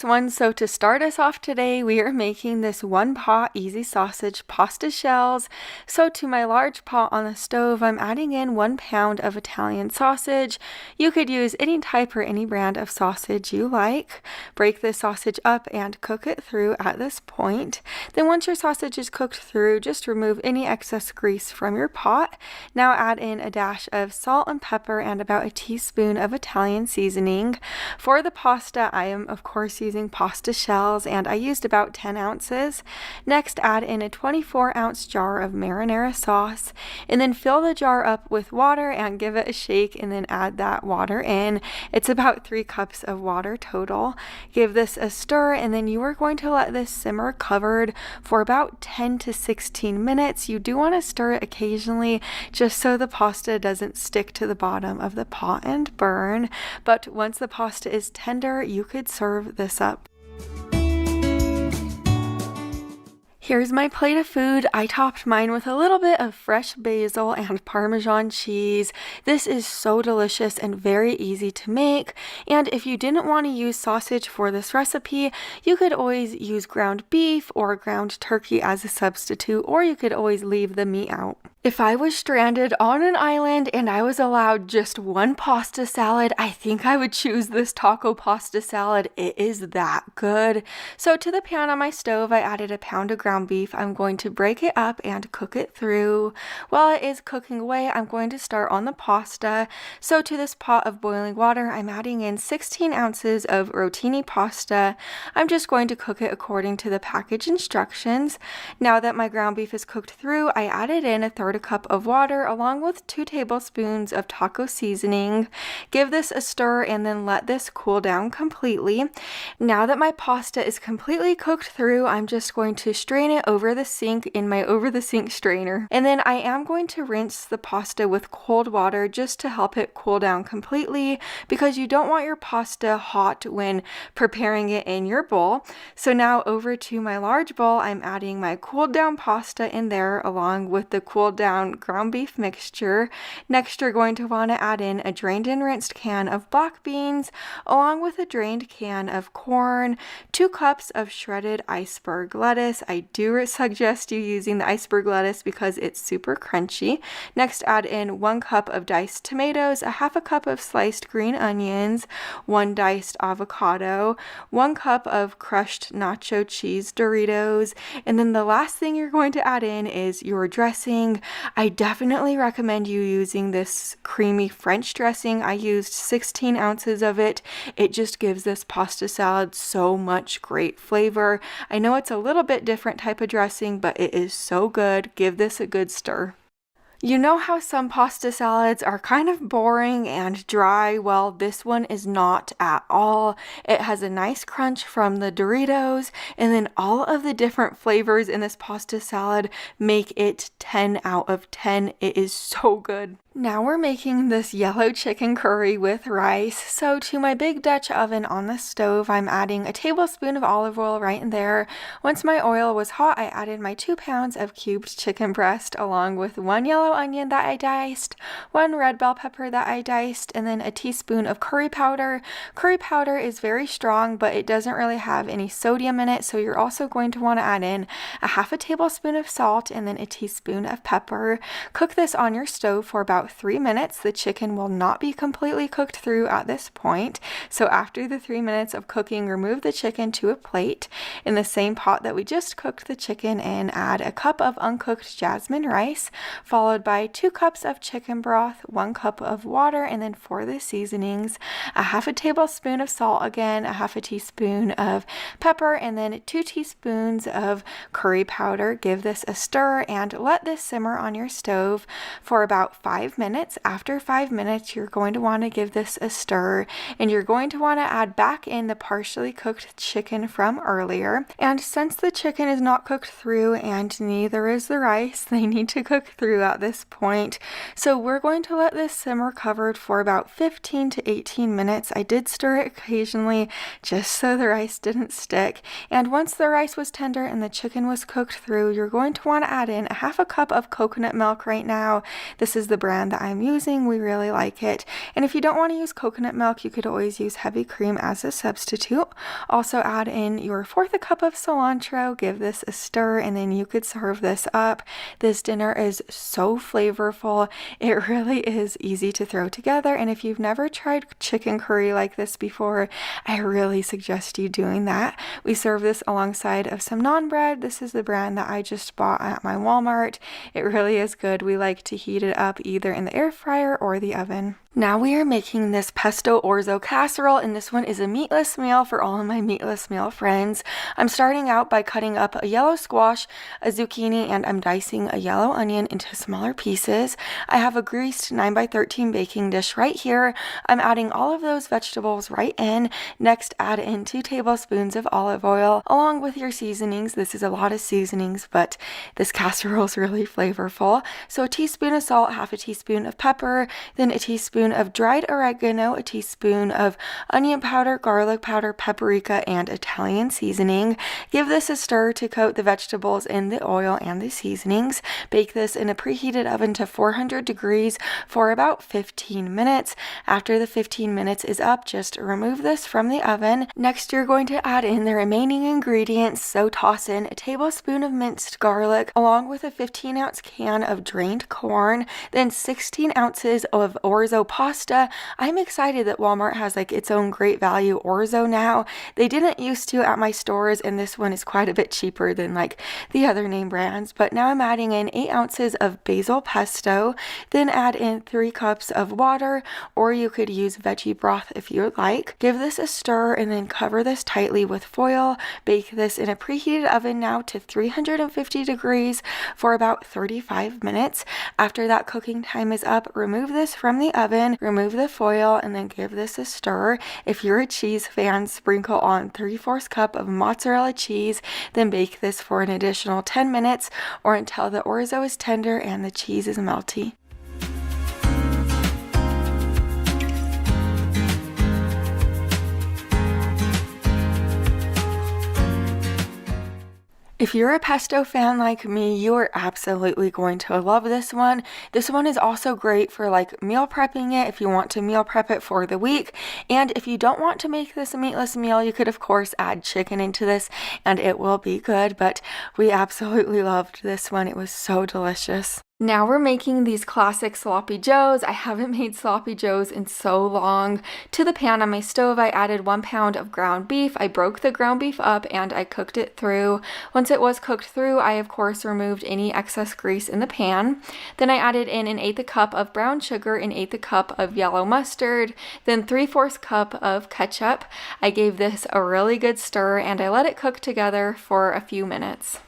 So to start us off today, we are making this one pot easy sausage pasta shells. So to my large pot on the stove, I'm adding in 1 pound of Italian sausage. You could use any type or any brand of sausage you like. Break the sausage up and cook it through at this point. Then once your sausage is cooked through, just remove any excess grease from your pot. Now add in a dash of salt and pepper and about a teaspoon of Italian seasoning. For the pasta, I am of course using pasta shells, and I used about 10 ounces. Next, add in a 24-ounce jar of marinara sauce, and then fill the jar up with water and give it a shake, and then add that water in. It's about 3 cups of water total. Give this a stir, and then you are going to let this simmer covered for about 10 to 16 minutes. You do want to stir it occasionally just so the pasta doesn't stick to the bottom of the pot and burn. But once the pasta is tender, you could serve this up. Here's my plate of food. I topped mine with a little bit of fresh basil and Parmesan cheese. This is so delicious and very easy to make. And if you didn't want to use sausage for this recipe, you could always use ground beef or ground turkey as a substitute, or you could always leave the meat out. If I was stranded on an island and I was allowed just one pasta salad, I think I would choose this taco pasta salad. It is that good. So to the pan on my stove, I added a pound of ground beef. I'm going to break it up and cook it through. While it is cooking away, I'm going to start on the pasta. So to this pot of boiling water, I'm adding in 16 ounces of rotini pasta. I'm just going to cook it according to the package instructions. Now that my ground beef is cooked through, I added in a cup of water along with 2 tablespoons of taco seasoning. Give this a stir and then let this cool down completely. Now that my pasta is completely cooked through, I'm just going to strain it over the sink in my over the sink strainer. And then I am going to rinse the pasta with cold water just to help it cool down completely, because you don't want your pasta hot when preparing it in your bowl. So now over to my large bowl, I'm adding my cooled down pasta in there along with the cooled down ground beef mixture. Next, you're going to want to add in a drained and rinsed can of black beans along with a drained can of corn, 2 cups of shredded iceberg lettuce. I do suggest you using the iceberg lettuce because it's super crunchy. Next, add in 1 cup of diced tomatoes, a half a cup of sliced green onions, 1 diced avocado, 1 cup of crushed nacho cheese Doritos, and then the last thing you're going to add in is your dressing. I definitely recommend you using this creamy French dressing. I used 16 ounces of it. It just gives this pasta salad so much great flavor. I know it's a little bit different type of dressing, but it is so good. Give this a good stir. You know how some pasta salads are kind of boring and dry? Well, this one is not at all. It has a nice crunch from the Doritos, and then all of the different flavors in this pasta salad make it 10 out of 10. It is so good. Now we're making this yellow chicken curry with rice. So to my big Dutch oven on the stove, I'm adding a tablespoon of olive oil right in there. Once my oil was hot, I added my 2 pounds of cubed chicken breast along with 1 yellow onion that I diced, 1 red bell pepper that I diced, and then a teaspoon of curry powder. Curry powder is very strong, but it doesn't really have any sodium in it, so you're also going to want to add in a half a tablespoon of salt and then a teaspoon of pepper. Cook this on your stove for about 3 minutes. The chicken will not be completely cooked through at this point. So after the 3 minutes of cooking, remove the chicken to a plate. In the same pot that we just cooked the chicken in, add a cup of uncooked jasmine rice, followed by 2 cups of chicken broth, 1 cup of water, and then for the seasonings, a half a tablespoon of salt again, a half a teaspoon of pepper, and then 2 teaspoons of curry powder. Give this a stir and let this simmer on your stove for about 5 minutes. After 5 minutes, you're going to want to give this a stir, and you're going to want to add back in the partially cooked chicken from earlier. And since the chicken is not cooked through and neither is the rice, they need to cook through at this point. So we're going to let this simmer covered for about 15 to 18 minutes. I did stir it occasionally just so the rice didn't stick. And once the rice was tender and the chicken was cooked through, you're going to want to add in a half a cup of coconut milk right now. This is the brand brand that I'm using. We really like it. And if you don't want to use coconut milk, you could always use heavy cream as a substitute. Also add in your 1/4 cup of cilantro, give this a stir, and then you could serve this up. This dinner is so flavorful. It really is easy to throw together, and if you've never tried chicken curry like this before, I really suggest you doing that. We serve this alongside of some naan bread. This is the brand that I just bought at my Walmart. It really is good. We like to heat it up either in the air fryer or the oven. Now we are making this pesto orzo casserole, and this one is a meatless meal for all of my meatless meal friends. I'm starting out by cutting up a yellow squash, a zucchini, and I'm dicing a yellow onion into smaller pieces. I have a greased 9x13 baking dish right here. I'm adding all of those vegetables right in. Next, add in 2 tablespoons of olive oil along with your seasonings. This is a lot of seasonings, but this casserole is really flavorful. So a teaspoon of salt, 1/2 teaspoon of pepper, then a teaspoon of dried oregano, a teaspoon of onion powder, garlic powder, paprika, and Italian seasoning. Give this a stir to coat the vegetables in the oil and the seasonings. Bake this in a preheated oven to 400 degrees for about 15 minutes. After the 15 minutes is up, just remove this from the oven. Next, you're going to add in the remaining ingredients. So toss in a tablespoon of minced garlic along with a 15-ounce can of drained corn, then 16 ounces of orzo pasta. I'm excited that Walmart has like its own great value orzo now. They didn't used to at my stores, and this one is quite a bit cheaper than like the other name brands. But now I'm adding in 8 ounces of basil pesto, then add in 3 cups of water, or you could use veggie broth if you would like. Give this a stir and then cover this tightly with foil. Bake this in a preheated oven now to 350 degrees for about 35 minutes. After that cooking time is up, remove this from the oven, remove the foil, and then give this a stir. If you're a cheese fan, sprinkle on 3/4 cup of mozzarella cheese, then bake this for an additional 10 minutes or until the orzo is tender and the cheese is melty. If you're a pesto fan like me, you are absolutely going to love this one. This one is also great for like meal prepping it if you want to meal prep it for the week. And if you don't want to make this a meatless meal, you could of course add chicken into this and it will be good, but we absolutely loved this one. It was so delicious. Now we're making these classic sloppy joes. I haven't made sloppy joes in so long. To the pan on my stove, I added 1 pound of ground beef. I broke the ground beef up and I cooked it through. Once it was cooked through, I of course removed any excess grease in the pan. Then I added in 1/8 cup of brown sugar, 1/8 cup of yellow mustard, then 3/4 cup of ketchup. I gave this a really good stir and I let it cook together for a few minutes.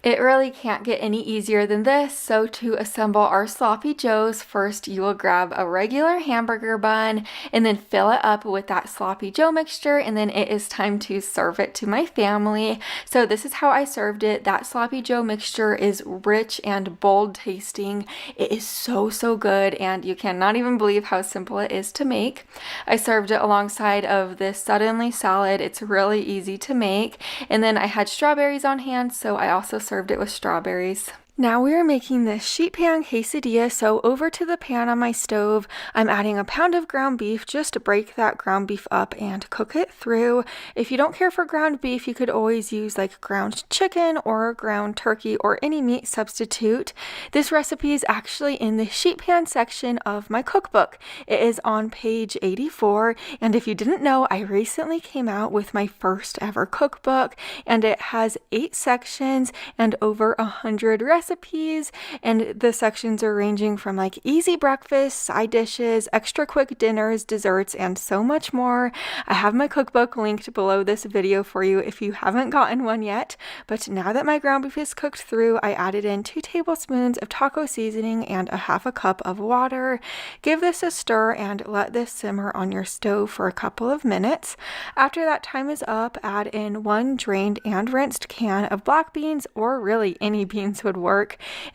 It really can't get any easier than this. So to assemble our sloppy joes, first you will grab a regular hamburger bun and then fill it up with that sloppy joe mixture, and then it is time to serve it to my family. So this is how I served it. That sloppy joe mixture is rich and bold tasting. It is so good, and you cannot even believe how simple it is to make. I served it alongside of this suddenly salad. It's really easy to make, and then I had strawberries on hand, so I also served it with strawberries. Now we are making this sheet pan quesadilla, so over to the pan on my stove, I'm adding a pound of ground beef. Just break that ground beef up and cook it through. If you don't care for ground beef, you could always use like ground chicken or ground turkey or any meat substitute. This recipe is actually in the sheet pan section of my cookbook. It is on page 84, and if you didn't know, I recently came out with my first ever cookbook, and it has 8 sections and over 100 recipes. And the sections are ranging from like easy breakfast, side dishes, extra quick dinners, desserts, and so much more. I have my cookbook linked below this video for you if you haven't gotten one yet. But now that my ground beef is cooked through, I added in 2 tablespoons of taco seasoning and a 1/2 cup of water. Give this a stir and let this simmer on your stove for a couple of minutes. After that time is up, add in 1 drained and rinsed can of black beans, or really any beans would work,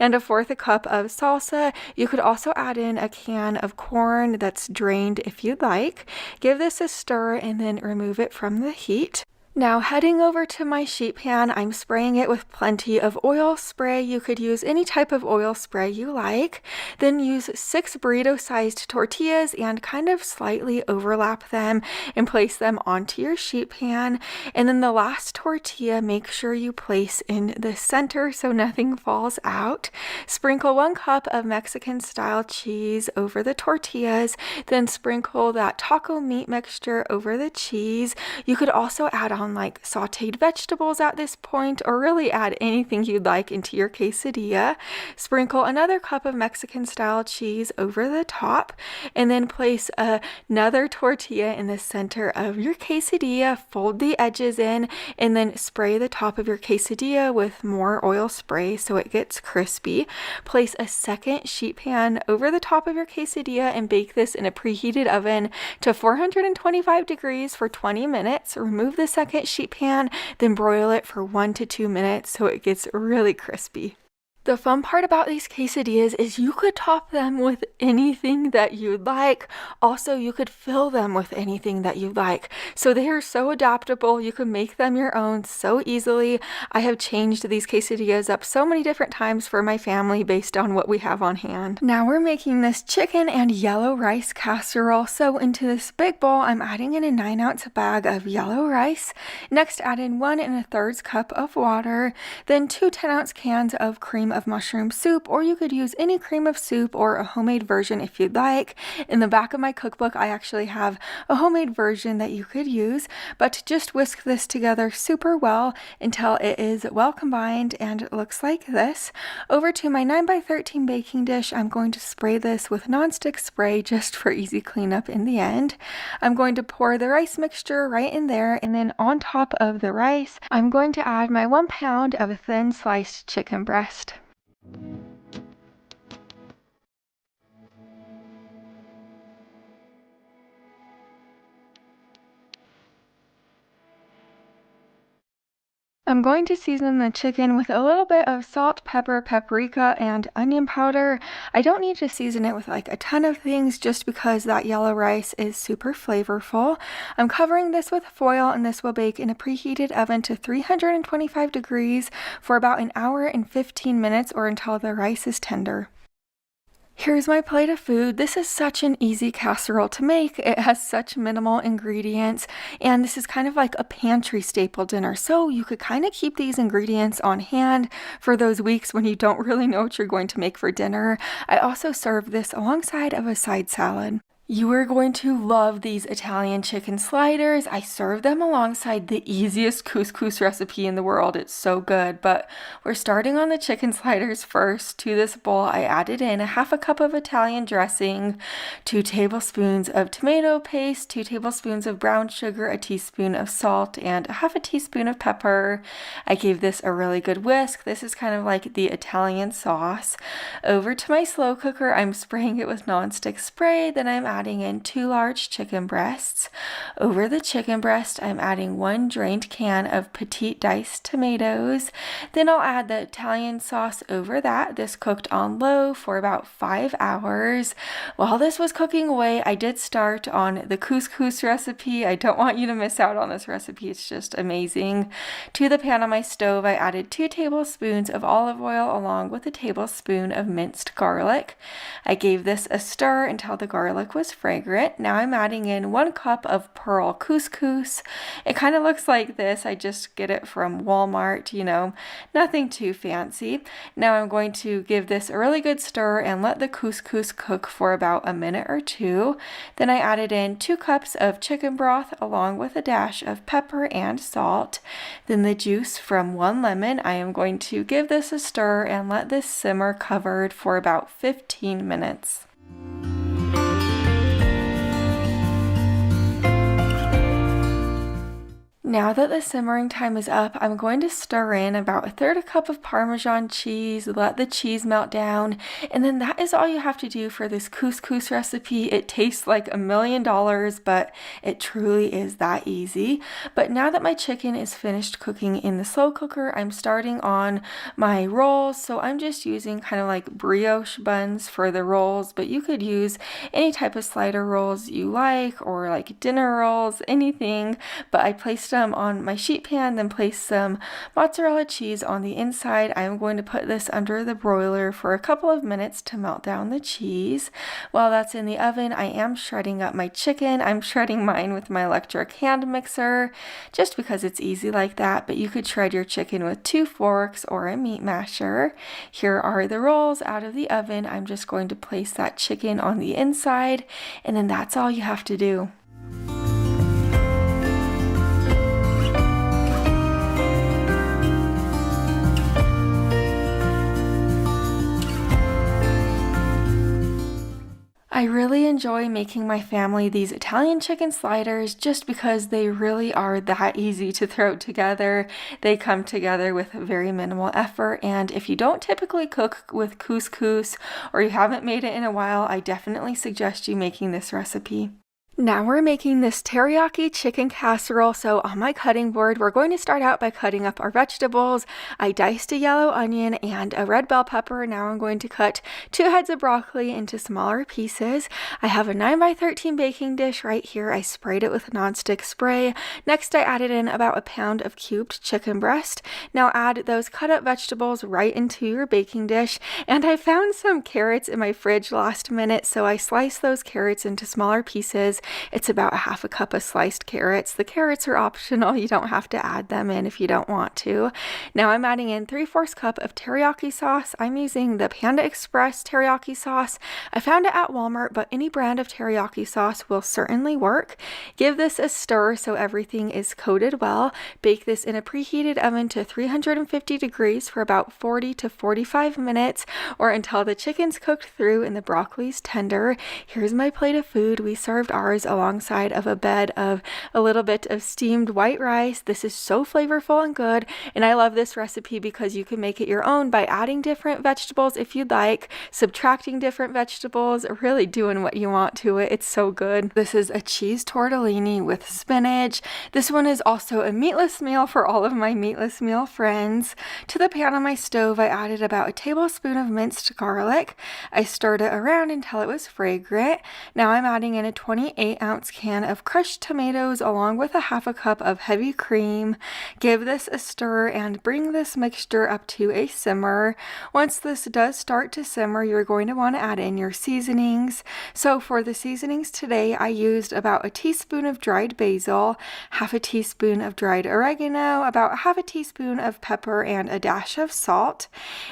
and a 1/4 cup of salsa. You could also add in a can of corn that's drained if you'd like. Give this a stir and then remove it from the heat. Now heading over to my sheet pan, I'm spraying it with plenty of oil spray. You could use any type of oil spray you like. Then use 6 burrito-sized tortillas and kind of slightly overlap them and place them onto your sheet pan. And then the last tortilla, make sure you place in the center so nothing falls out. Sprinkle 1 cup of Mexican-style cheese over the tortillas. Then sprinkle that taco meat mixture over the cheese. You could also add on like sauteed vegetables at this point, or really add anything you'd like into your quesadilla. Sprinkle another cup of Mexican style cheese over the top, and then place another tortilla in the center of your quesadilla. Fold the edges in, and then spray the top of your quesadilla with more oil spray so it gets crispy. Place a second sheet pan over the top of your quesadilla and bake this in a preheated oven to 425 degrees for 20 minutes. Remove the second sheet pan, then broil it for 1 to 2 minutes so it gets really crispy. The fun part about these quesadillas is you could top them with anything that you'd like. Also, you could fill them with anything that you like. So they are so adaptable. You can make them your own so easily. I have changed these quesadillas up so many different times for my family based on what we have on hand. Now we're making this chicken and yellow rice casserole. So into this big bowl, I'm adding in a 9-ounce bag of yellow rice. Next, add in 1 1/3 cup of water. Then 2 10-ounce cans of cream of mushroom soup, or you could use any cream of soup or a homemade version if you'd like. In the back of my cookbook, I actually have a homemade version that you could use, but just whisk this together super well until it is well combined and it looks like this. Over to my 9x13 baking dish, I'm going to spray this with nonstick spray just for easy cleanup in the end. I'm going to pour the rice mixture right in there, and then on top of the rice, I'm going to add my 1 pound of thin sliced chicken breast. I'm going to season the chicken with a little bit of salt, pepper, paprika, and onion powder. I don't need to season it with like a ton of things just because that yellow rice is super flavorful. I'm covering this with foil, and this will bake in a preheated oven to 325 degrees for about 1 hour and 15 minutes, or until the rice is tender. Here's my plate of food. This is such an easy casserole to make. It has such minimal ingredients, and this is kind of like a pantry staple dinner. So you could kind of keep these ingredients on hand for those weeks when you don't really know what you're going to make for dinner. I also serve this alongside of a side salad. You are going to love these Italian chicken sliders. I serve them alongside the easiest couscous recipe in the world. It's so good, but we're starting on the chicken sliders first. To this bowl, I added in a 1/2 cup of Italian dressing, 2 tablespoons of tomato paste, 2 tablespoons of brown sugar, a teaspoon of salt, and a 1/2 teaspoon of pepper. I gave this a really good whisk. This is kind of like the Italian sauce. Over to my slow cooker, I'm spraying it with nonstick spray. Then I'm adding in 2 large chicken breasts. Over the chicken breast, I'm adding 1 drained can of petite diced tomatoes. Then I'll add the Italian sauce over that. This cooked on low for about 5 hours. While this was cooking away, I did start on the couscous recipe. I don't want you to miss out on this recipe. It's just amazing. To the pan on my stove, I added 2 tablespoons of olive oil along with a tablespoon of minced garlic. I gave this a stir until the garlic was fragrant. Now I'm adding in 1 cup of pearl couscous. It kind of looks like this. I just get it from Walmart, nothing too fancy. Now I'm going to give this a really good stir and let the couscous cook for about 1 minute or 2. Then I added in 2 cups of chicken broth along with a dash of pepper and salt. Then the juice from 1 lemon. I am going to give this a stir and let this simmer covered for about 15 minutes. Now that the simmering time is up, I'm going to stir in about 1/3 cup of Parmesan cheese, let the cheese melt down, and then that is all you have to do for this couscous recipe. It tastes like $1 million, but it truly is that easy. But now that my chicken is finished cooking in the slow cooker, I'm starting on my rolls. So I'm just using kind of like brioche buns for the rolls, but you could use any type of slider rolls you like, or like dinner rolls, anything. But I placed them some on my sheet pan, then place some mozzarella cheese on the inside. I'm going to put this under the broiler for a couple of minutes to melt down the cheese. While that's in the oven, I am shredding up my chicken. I'm shredding mine with my electric hand mixer just because it's easy like that, but you could shred your chicken with 2 forks or a meat masher. Here are the rolls out of the oven. I'm just going to place that chicken on the inside, and then that's all you have to do. I really enjoy making my family these Italian chicken sliders just because they really are that easy to throw together. They come together with very minimal effort, and if you don't typically cook with couscous or you haven't made it in a while, I definitely suggest you making this recipe. Now we're making this teriyaki chicken casserole. So on my cutting board, we're going to start out by cutting up our vegetables. I diced a yellow onion and a red bell pepper. Now I'm going to cut 2 heads of broccoli into smaller pieces. I have a 9x13 baking dish right here. I sprayed it with nonstick spray. Next, I added in about a pound of cubed chicken breast. Now add those cut up vegetables right into your baking dish. And I found some carrots in my fridge last minute, so I sliced those carrots into smaller pieces. It's about a half a cup of sliced carrots. The carrots are optional. You don't have to add them in if you don't want to. Now I'm adding in 3/4 cup of teriyaki sauce. I'm using the Panda Express teriyaki sauce. I found it at Walmart, but any brand of teriyaki sauce will certainly work. Give this a stir so everything is coated well. Bake this in a preheated oven to 350 degrees for about 40 to 45 minutes or until the chicken's cooked through and the broccoli's tender. Here's my plate of food. We served ours alongside of a bed of a little bit of steamed white rice. This is so flavorful and good, and I love this recipe because you can make it your own by adding different vegetables if you'd like, subtracting different vegetables, really doing what you want to it. It's so good. This is a cheese tortellini with spinach. This one is also a meatless meal for all of my meatless meal friends. To the pan on my stove, I added about a tablespoon of minced garlic. I stirred it around until it was fragrant. Now I'm adding in a 28-ounce can of crushed tomatoes along with a half a cup of heavy cream. Give this a stir and bring this mixture up to a simmer. Once this does start to simmer, you're going to want to add in your seasonings. So for the seasonings today, I used about a teaspoon of dried basil, half a teaspoon of dried oregano, about half a teaspoon of pepper, and a dash of salt.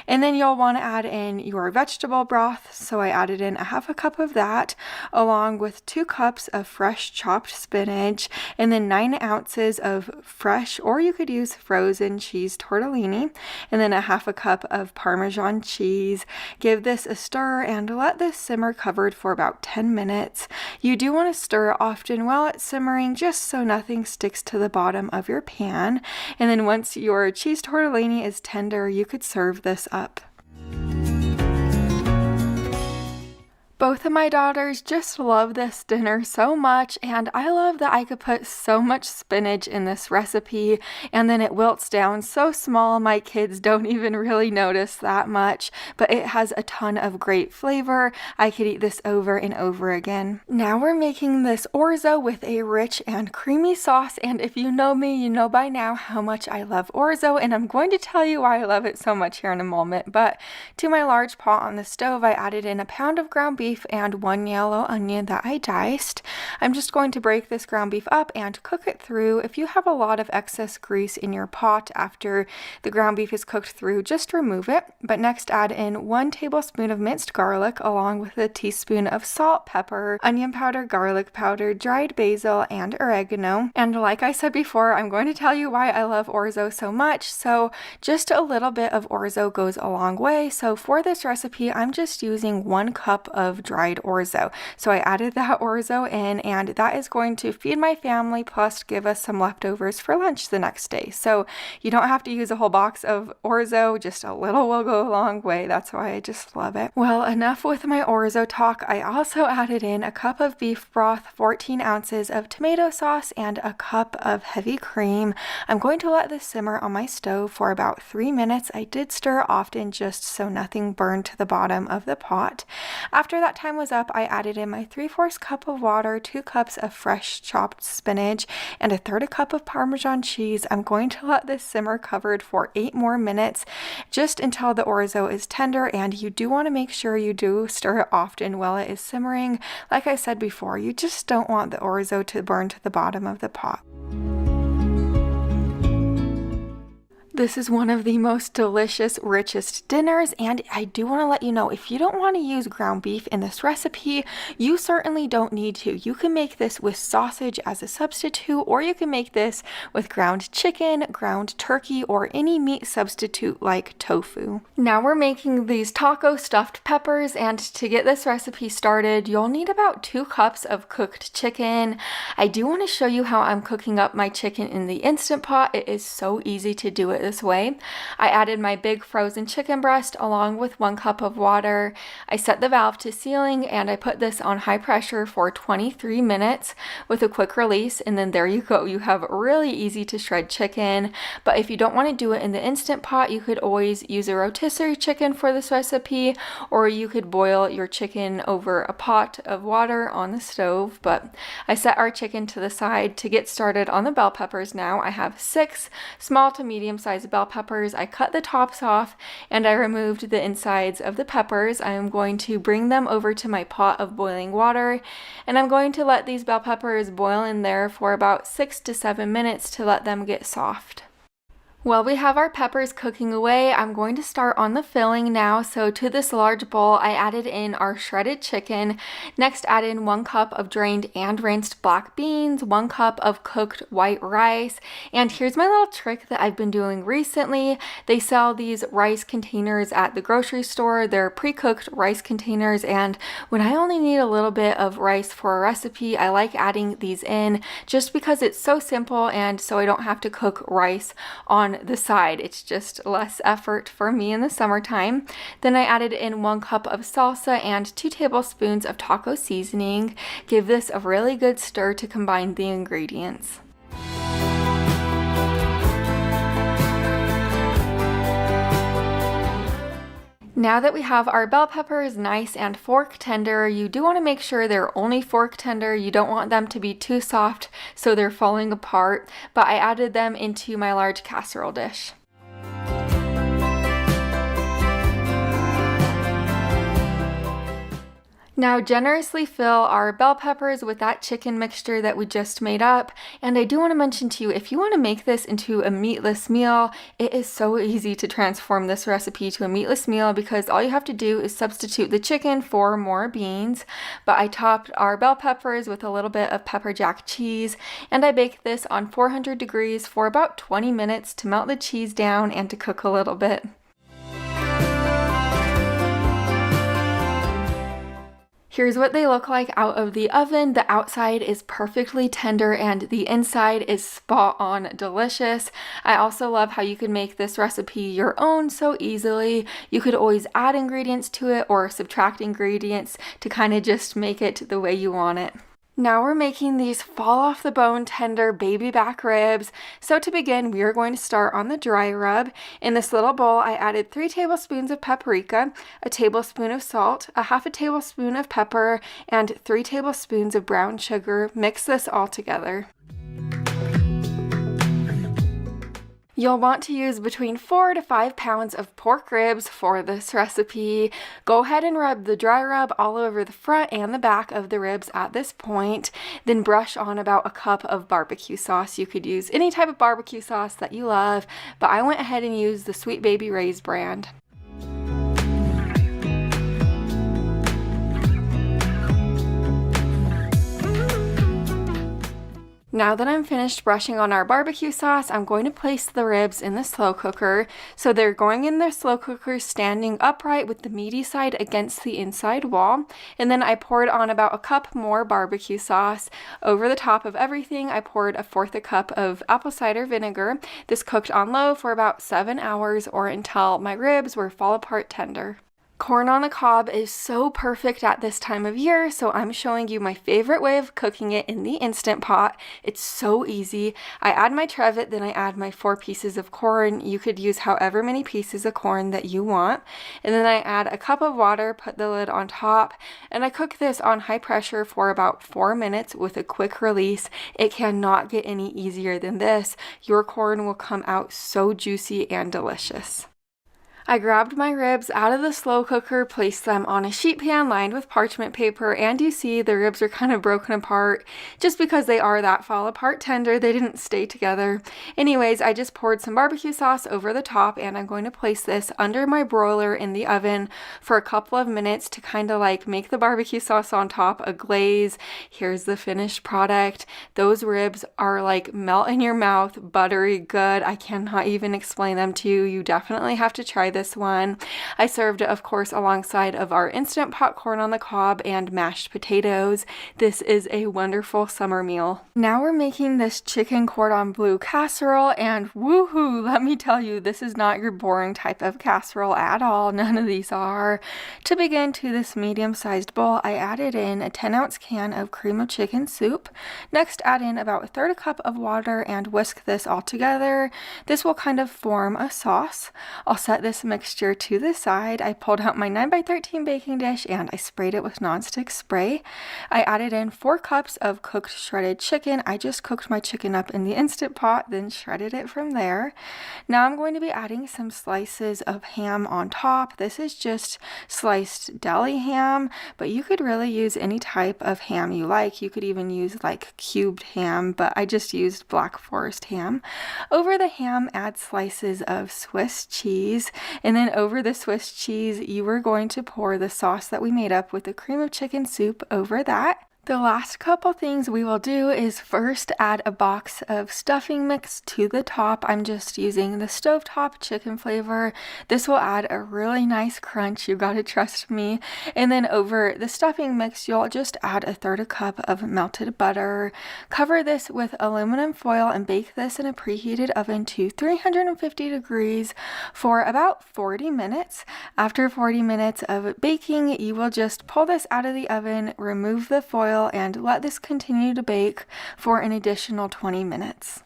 And then you'll want to add in your vegetable broth. So I added in a half a cup of that along with 2 cups of fresh chopped spinach, and then 9 ounces of fresh, or you could use frozen cheese tortellini, and then a half a cup of Parmesan cheese. Give this a stir and let this simmer covered for about 10 minutes. You do want to stir it often while it's simmering just so nothing sticks to the bottom of your pan. And then once your cheese tortellini is tender, you could serve this up. Both of my daughters just love this dinner so much, and I love that I could put so much spinach in this recipe and then it wilts down so small my kids don't even really notice that much, but it has a ton of great flavor. I could eat this over and over again. Now we're making this orzo with a rich and creamy sauce, and if you know me, you know by now how much I love orzo, and I'm going to tell you why I love it so much here in a moment. But to my large pot on the stove, I added in a pound of ground beef and 1 yellow onion that I diced. I'm just going to break this ground beef up and cook it through. If you have a lot of excess grease in your pot after the ground beef is cooked through, just remove it. But next add in 1 tablespoon of minced garlic along with a teaspoon of salt, pepper, onion powder, garlic powder, dried basil, and oregano. And like I said before, I'm going to tell you why I love orzo so much. So just a little bit of orzo goes a long way. So for this recipe, I'm just using 1 cup of dried orzo. So I added that orzo in, and that is going to feed my family plus give us some leftovers for lunch the next day. So you don't have to use a whole box of orzo, just a little will go a long way. That's why I just love it. Well, enough with my orzo talk. I also added in a cup of beef broth, 14 ounces of tomato sauce, and a cup of heavy cream. I'm going to let this simmer on my stove for about 3 minutes. I did stir often just so nothing burned to the bottom of the pot. After that time was up, I added in my 3/4 cup of water, 2 cups of fresh chopped spinach, and 1/3 cup of Parmesan cheese. I'm going to let this simmer covered for 8 more minutes, just until the orzo is tender, and you do want to make sure you do stir it often while it is simmering. Like I said before, you just don't want the orzo to burn to the bottom of the pot. This is one of the most delicious, richest dinners, and I do want to let you know, if you don't want to use ground beef in this recipe, you certainly don't need to. You can make this with sausage as a substitute, or you can make this with ground chicken, ground turkey, or any meat substitute like tofu. Now we're making these taco stuffed peppers, and to get this recipe started, you'll need about 2 cups of cooked chicken. I do want to show you how I'm cooking up my chicken in the Instant Pot. It is so easy to do it this way. I added my big frozen chicken breast along with 1 cup of water. I set the valve to sealing, and I put this on high pressure for 23 minutes with a quick release, and then there you go. You have really easy to shred chicken. But if you don't want to do it in the Instant Pot, you could always use a rotisserie chicken for this recipe, or you could boil your chicken over a pot of water on the stove. But I set our chicken to the side to get started on the bell peppers now. I have 6 small to medium sized bell peppers. I cut the tops off and I removed the insides of the peppers. I am going to bring them over to my pot of boiling water, and I'm going to let these bell peppers boil in there for about 6 to 7 minutes to let them get soft. While we have our peppers cooking away, I'm going to start on the filling now. So to this large bowl, I added in our shredded chicken. Next, add in 1 cup of drained and rinsed black beans, 1 cup of cooked white rice. And here's my little trick that I've been doing recently. They sell these rice containers at the grocery store. They're pre-cooked rice containers, and when I only need a little bit of rice for a recipe, I like adding these in just because it's so simple, and so I don't have to cook rice on the side. It's just less effort for me in the summertime. Then I added in 1 cup of salsa and 2 tablespoons of taco seasoning. Give this a really good stir to combine the ingredients. Now that we have our bell peppers nice and fork tender, you do want to make sure they're only fork tender. You don't want them to be too soft so they're falling apart, but I added them into my large casserole dish. Now generously fill our bell peppers with that chicken mixture that we just made up. And I do want to mention to you, if you want to make this into a meatless meal, it is so easy to transform this recipe to a meatless meal because all you have to do is substitute the chicken for more beans. But I topped our bell peppers with a little bit of pepper jack cheese, and I baked this on 400 degrees for about 20 minutes to melt the cheese down and to cook a little bit. Here's what they look like out of the oven. The outside is perfectly tender and the inside is spot on delicious. I also love how you can make this recipe your own so easily. You could always add ingredients to it or subtract ingredients to kind of just make it the way you want it. Now we're making these fall off the bone tender baby back ribs. So to begin, we are going to start on the dry rub. In this little bowl, I added 3 tablespoons of paprika, a tablespoon of salt, a 1/2 tablespoon of pepper, and 3 tablespoons of brown sugar. Mix this all together. You'll want to use between 4 to 5 pounds of pork ribs for this recipe. Go ahead and rub the dry rub all over the front and the back of the ribs at this point. Then brush on about 1 cup of barbecue sauce. You could use any type of barbecue sauce that you love, but I went ahead and used the Sweet Baby Ray's brand. Now that I'm finished brushing on our barbecue sauce, I'm going to place the ribs in the slow cooker. So they're going in the slow cooker standing upright with the meaty side against the inside wall. And then I poured on about 1 cup more barbecue sauce. Over the top of everything, I poured 1/4 cup of apple cider vinegar. This cooked on low for about 7 hours or until my ribs were fall apart tender. Corn on the cob is so perfect at this time of year, so I'm showing you my favorite way of cooking it in the Instant Pot. It's so easy. I add my trivet, then I add my 4 pieces of corn. You could use however many pieces of corn that you want. And then I add a cup of water, put the lid on top, and I cook this on high pressure for about 4 minutes with a quick release. It cannot get any easier than this. Your corn will come out so juicy and delicious. I grabbed my ribs out of the slow cooker, placed them on a sheet pan lined with parchment paper, and you see the ribs are kind of broken apart just because they are that fall apart tender. They didn't stay together. Anyways, I just poured some barbecue sauce over the top, and I'm going to place this under my broiler in the oven for a couple of minutes to kind of like make the barbecue sauce on top a glaze. Here's the finished product. Those ribs are like melt in your mouth, buttery good. I cannot even explain them to you. You definitely have to try this one. I served it, of course, alongside of our Instant Pot corn on the cob and mashed potatoes. This is a wonderful summer meal. Now we're making this chicken cordon bleu casserole, and woohoo, let me tell you, this is not your boring type of casserole at all. None of these are. To begin, to this medium-sized bowl, I added in a 10-ounce can of cream of chicken soup. Next, add in about 1/3 cup of water and whisk this all together. This will kind of form a sauce. I'll set this mixture to the side. I pulled out my 9x13 baking dish and I sprayed it with nonstick spray. I added in 4 cups of cooked shredded chicken. I just cooked my chicken up in the Instant Pot, then shredded it from there. Now I'm going to be adding some slices of ham on top. This is just sliced deli ham, but you could really use any type of ham you like. You could even use like cubed ham, but I just used Black Forest ham. Over the ham, add slices of Swiss cheese. And then over the Swiss cheese, you are going to pour the sauce that we made up with the cream of chicken soup over that. The last couple things we will do is first add a box of stuffing mix to the top. I'm just using the stovetop chicken flavor. This will add a really nice crunch, you gotta trust me. And then over the stuffing mix, you'll just add 1/3 cup of melted butter. Cover this with aluminum foil and bake this in a preheated oven to 350 degrees for about 40 minutes. After 40 minutes of baking, you will just pull this out of the oven, remove the foil, and let this continue to bake for an additional 20 minutes.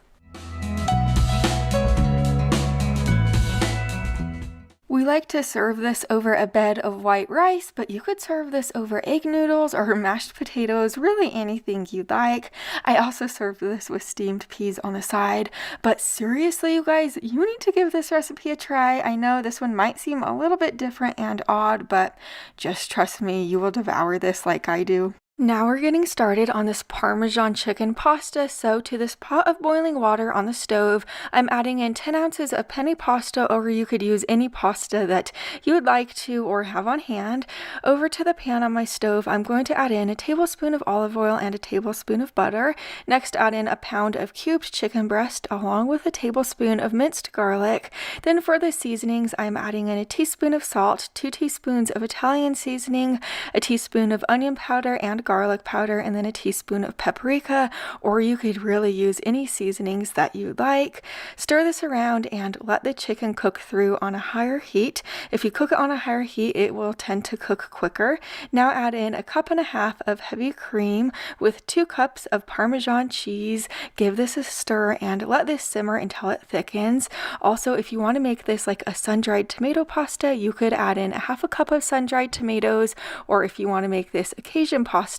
We like to serve this over a bed of white rice, but you could serve this over egg noodles or mashed potatoes, really anything you'd like. I also served this with steamed peas on the side, but seriously, you guys, you need to give this recipe a try. I know this one might seem a little bit different and odd, but just trust me, you will devour this like I do. Now we're getting started on this Parmesan chicken pasta. So to this pot of boiling water on the stove, I'm adding in 10 ounces of penne pasta, or you could use any pasta that you would like to or have on hand. Over to the pan on my stove, I'm going to add in a tablespoon of olive oil and a tablespoon of butter. Next, add in a pound of cubed chicken breast along with a tablespoon of minced garlic. Then for the seasonings, I'm adding in a teaspoon of salt, 2 teaspoons of Italian seasoning, a teaspoon of onion powder and garlic powder, and then a teaspoon of paprika, or you could really use any seasonings that you like. Stir this around and let the chicken cook through on a higher heat. If you cook it on a higher heat, it will tend to cook quicker. Now add in 1.5 cups of heavy cream with 2 cups of Parmesan cheese. Give this a stir and let this simmer until it thickens. Also, if you want to make this like a sun-dried tomato pasta, you could add in 1/2 cup of sun-dried tomatoes, or if you want to make this a Cajun pasta,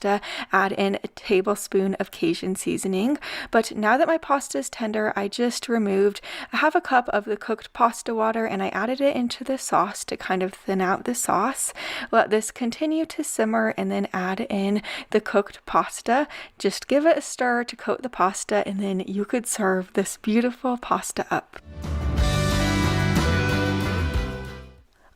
add in a tablespoon of Cajun seasoning. But now that my pasta is tender, I just removed 1/2 cup of the cooked pasta water and I added it into the sauce to kind of thin out the sauce. Let this continue to simmer and then add in the cooked pasta. Just give it a stir to coat the pasta, and then you could serve this beautiful pasta up.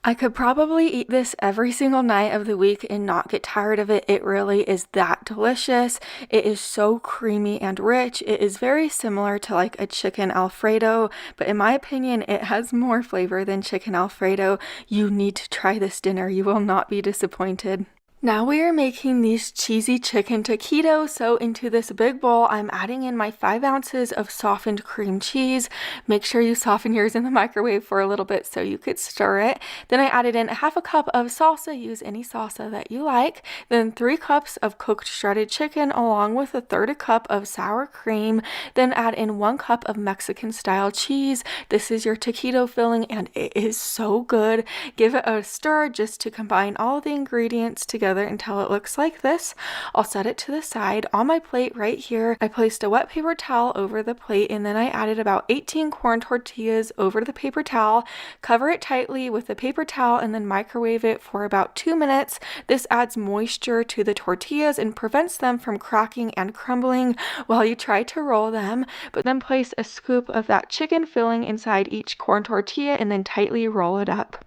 I could probably eat this every single night of the week and not get tired of it. It really is that delicious. It is so creamy and rich. It is very similar to like a chicken Alfredo, but in my opinion, it has more flavor than chicken Alfredo. You need to try this dinner. You will not be disappointed. Now we are making these cheesy chicken taquitos. So into this big bowl, I'm adding in my 5 ounces of softened cream cheese. Make sure you soften yours in the microwave for a little bit so you could stir it. Then I added in 1/2 cup of salsa. Use any salsa that you like. Then 3 cups of cooked shredded chicken along with 1/3 cup of sour cream. Then add in 1 cup of Mexican style cheese. This is your taquito filling and it is so good. Give it a stir just to combine all the ingredients together until it looks like this. I'll set it to the side. On my plate right here, I placed a wet paper towel over the plate and then I added about 18 corn tortillas over the paper towel. Cover it tightly with the paper towel and then microwave it for about 2 minutes. This adds moisture to the tortillas and prevents them from cracking and crumbling while you try to roll them. But then place a scoop of that chicken filling inside each corn tortilla and then tightly roll it up.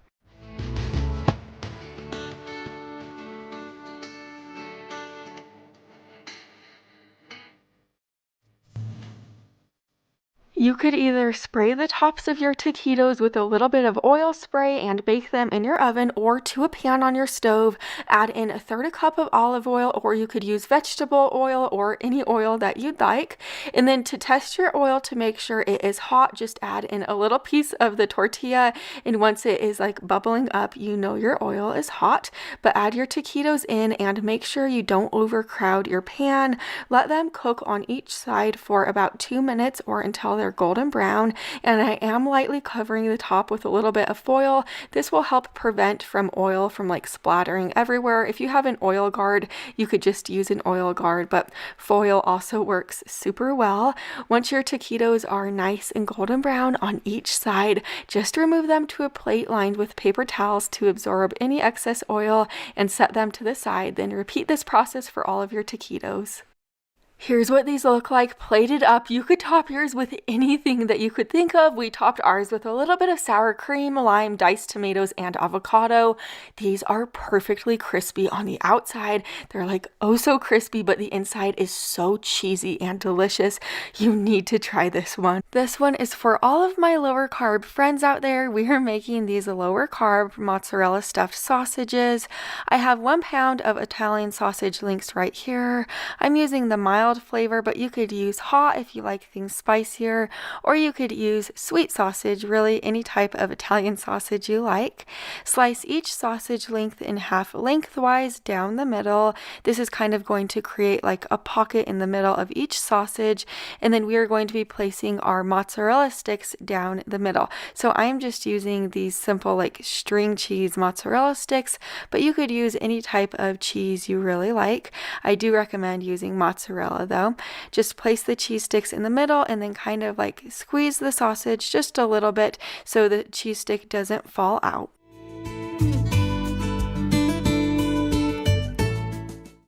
You could either spray the tops of your taquitos with a little bit of oil spray and bake them in your oven, or to a pan on your stove, add in 1/3 cup of olive oil, or you could use vegetable oil or any oil that you'd like. And then to test your oil to make sure it is hot, just add in a little piece of the tortilla, and once it is like bubbling up, you know your oil is hot. But add your taquitos in and make sure you don't overcrowd your pan. Let them cook on each side for about 2 minutes or until they're golden brown, and I am lightly covering the top with a little bit of foil. This will help prevent from oil from like splattering everywhere. If you have an oil guard, you could just use an oil guard, but foil also works super well. Once your taquitos are nice and golden brown on each side, just remove them to a plate lined with paper towels to absorb any excess oil and set them to the side. Then repeat this process for all of your taquitos. Here's what these look like plated up. You could top yours with anything that you could think of. We topped ours with a little bit of sour cream, lime, diced tomatoes, and avocado. These are perfectly crispy on the outside. They're like oh so crispy, but the inside is so cheesy and delicious. You need to try this one. This one is for all of my lower carb friends out there. We are making these lower carb mozzarella stuffed sausages. I have 1 pound of Italian sausage links right here. I'm using the mild flavor, but you could use hot if you like things spicier, or you could use sweet sausage, really any type of Italian sausage you like. Slice each sausage length in half lengthwise down the middle. This is kind of going to create like a pocket in the middle of each sausage, and then we are going to be placing our mozzarella sticks down the middle. So I'm just using these simple like string cheese mozzarella sticks, but you could use any type of cheese you really like. I do recommend using mozzarella though. Just place the cheese sticks in the middle and then kind of like squeeze the sausage just a little bit so the cheese stick doesn't fall out.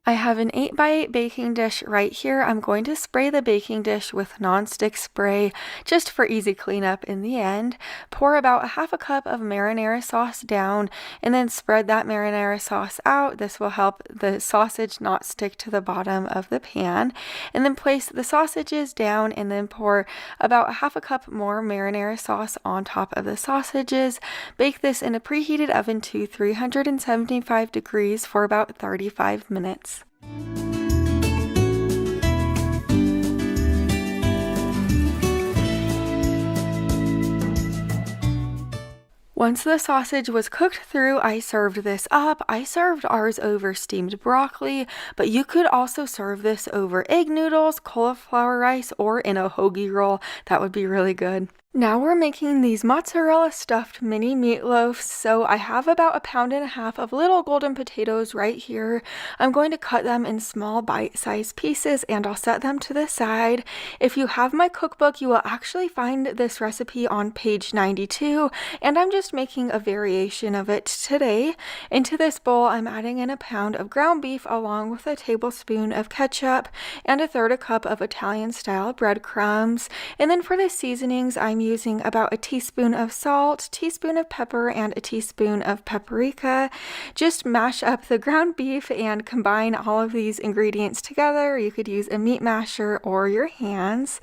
I have an 8x8 baking dish right here. I'm going to spray the baking dish with non-stick spray just for easy cleanup in the end. Pour about 1/2 cup of marinara sauce down and then spread that marinara sauce out. This will help the sausage not stick to the bottom of the pan. And then place the sausages down and then pour about 1/2 cup more marinara sauce on top of the sausages. Bake this in a preheated oven to 375 degrees for about 35 minutes. Once the sausage was cooked through, I served this up. I served ours over steamed broccoli, but you could also serve this over egg noodles, cauliflower rice, or in a hoagie roll. That would be really good. Now we're making these mozzarella stuffed mini meatloafs. So I have about 1.5 pounds of little golden potatoes right here. I'm going to cut them in small bite-sized pieces and I'll set them to the side. If you have my cookbook, you will actually find this recipe on page 92, and I'm just making a variation of it today. Into this bowl, I'm adding in 1 pound of ground beef along with a tablespoon of ketchup and 1/3 cup of Italian style breadcrumbs. And then for the seasonings, I'm I'm using about a teaspoon of salt, teaspoon of pepper, and a teaspoon of paprika. Just mash up the ground beef and combine all of these ingredients together. You could use a meat masher or your hands.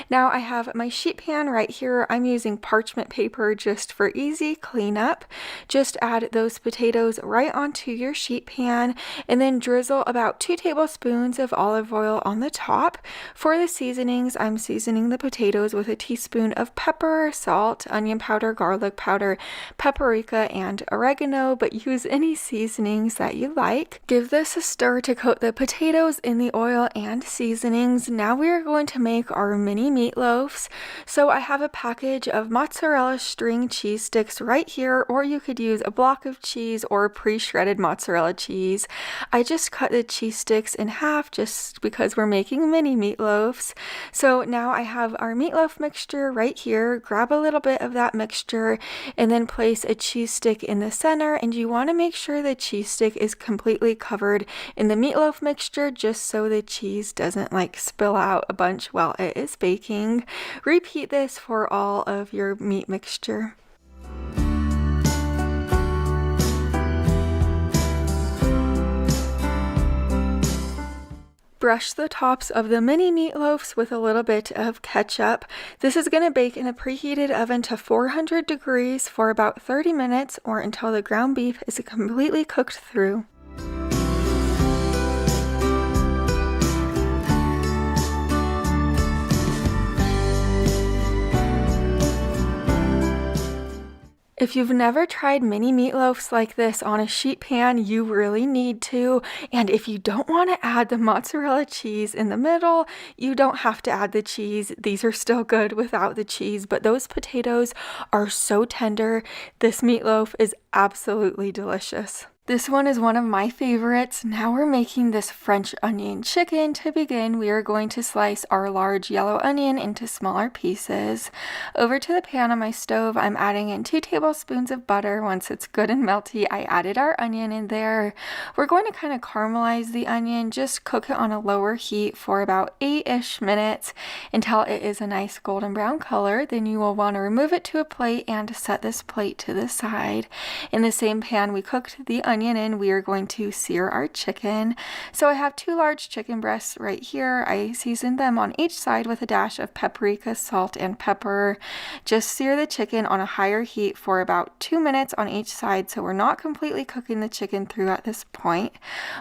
Now I have my sheet pan right here. I'm using parchment paper just for easy cleanup. Just add those potatoes right onto your sheet pan and then drizzle about 2 tablespoons of olive oil on the top. For the seasonings, I'm seasoning the potatoes with a teaspoon of pepper, salt, onion powder, garlic powder, paprika, and oregano, but use any seasonings that you like. Give this a stir to coat the potatoes in the oil and seasonings. Now we are going to make our mini meatloafs. So I have a package of mozzarella string cheese sticks right here, or you could use a block of cheese or pre-shredded mozzarella cheese. I just cut the cheese sticks in half just because we're making mini meatloafs. So now I have our meatloaf mixture right here. Grab a little bit of that mixture and then place a cheese stick in the center, and you want to make sure the cheese stick is completely covered in the meatloaf mixture just so the cheese doesn't like spill out a bunch while it is baking. Repeat this for all of your meat mixture. Brush the tops of the mini meatloafs with a little bit of ketchup. This is going to bake in a preheated oven to 400 degrees for about 30 minutes or until the ground beef is completely cooked through. If you've never tried mini meatloafs like this on a sheet pan, you really need to. And if you don't want to add the mozzarella cheese in the middle, you don't have to add the cheese. These are still good without the cheese, but those potatoes are so tender. This meatloaf is absolutely delicious. This one is one of my favorites. Now we're making this French onion chicken. To begin, we are going to slice our large yellow onion into smaller pieces. Over to the pan on my stove, I'm adding in 2 tablespoons of butter. Once it's good and melty, I added our onion in there. We're going to kind of caramelize the onion, just cook it on a lower heat for about 8-ish minutes until it is a nice golden brown color. Then you will want to remove it to a plate and set this plate to the side. In the same pan we cooked the onion in, we are going to sear our chicken. So I have 2 large chicken breasts right here. I seasoned them on each side with a dash of paprika, salt, and pepper. Just sear the chicken on a higher heat for about 2 minutes on each side, so we're not completely cooking the chicken through at this point.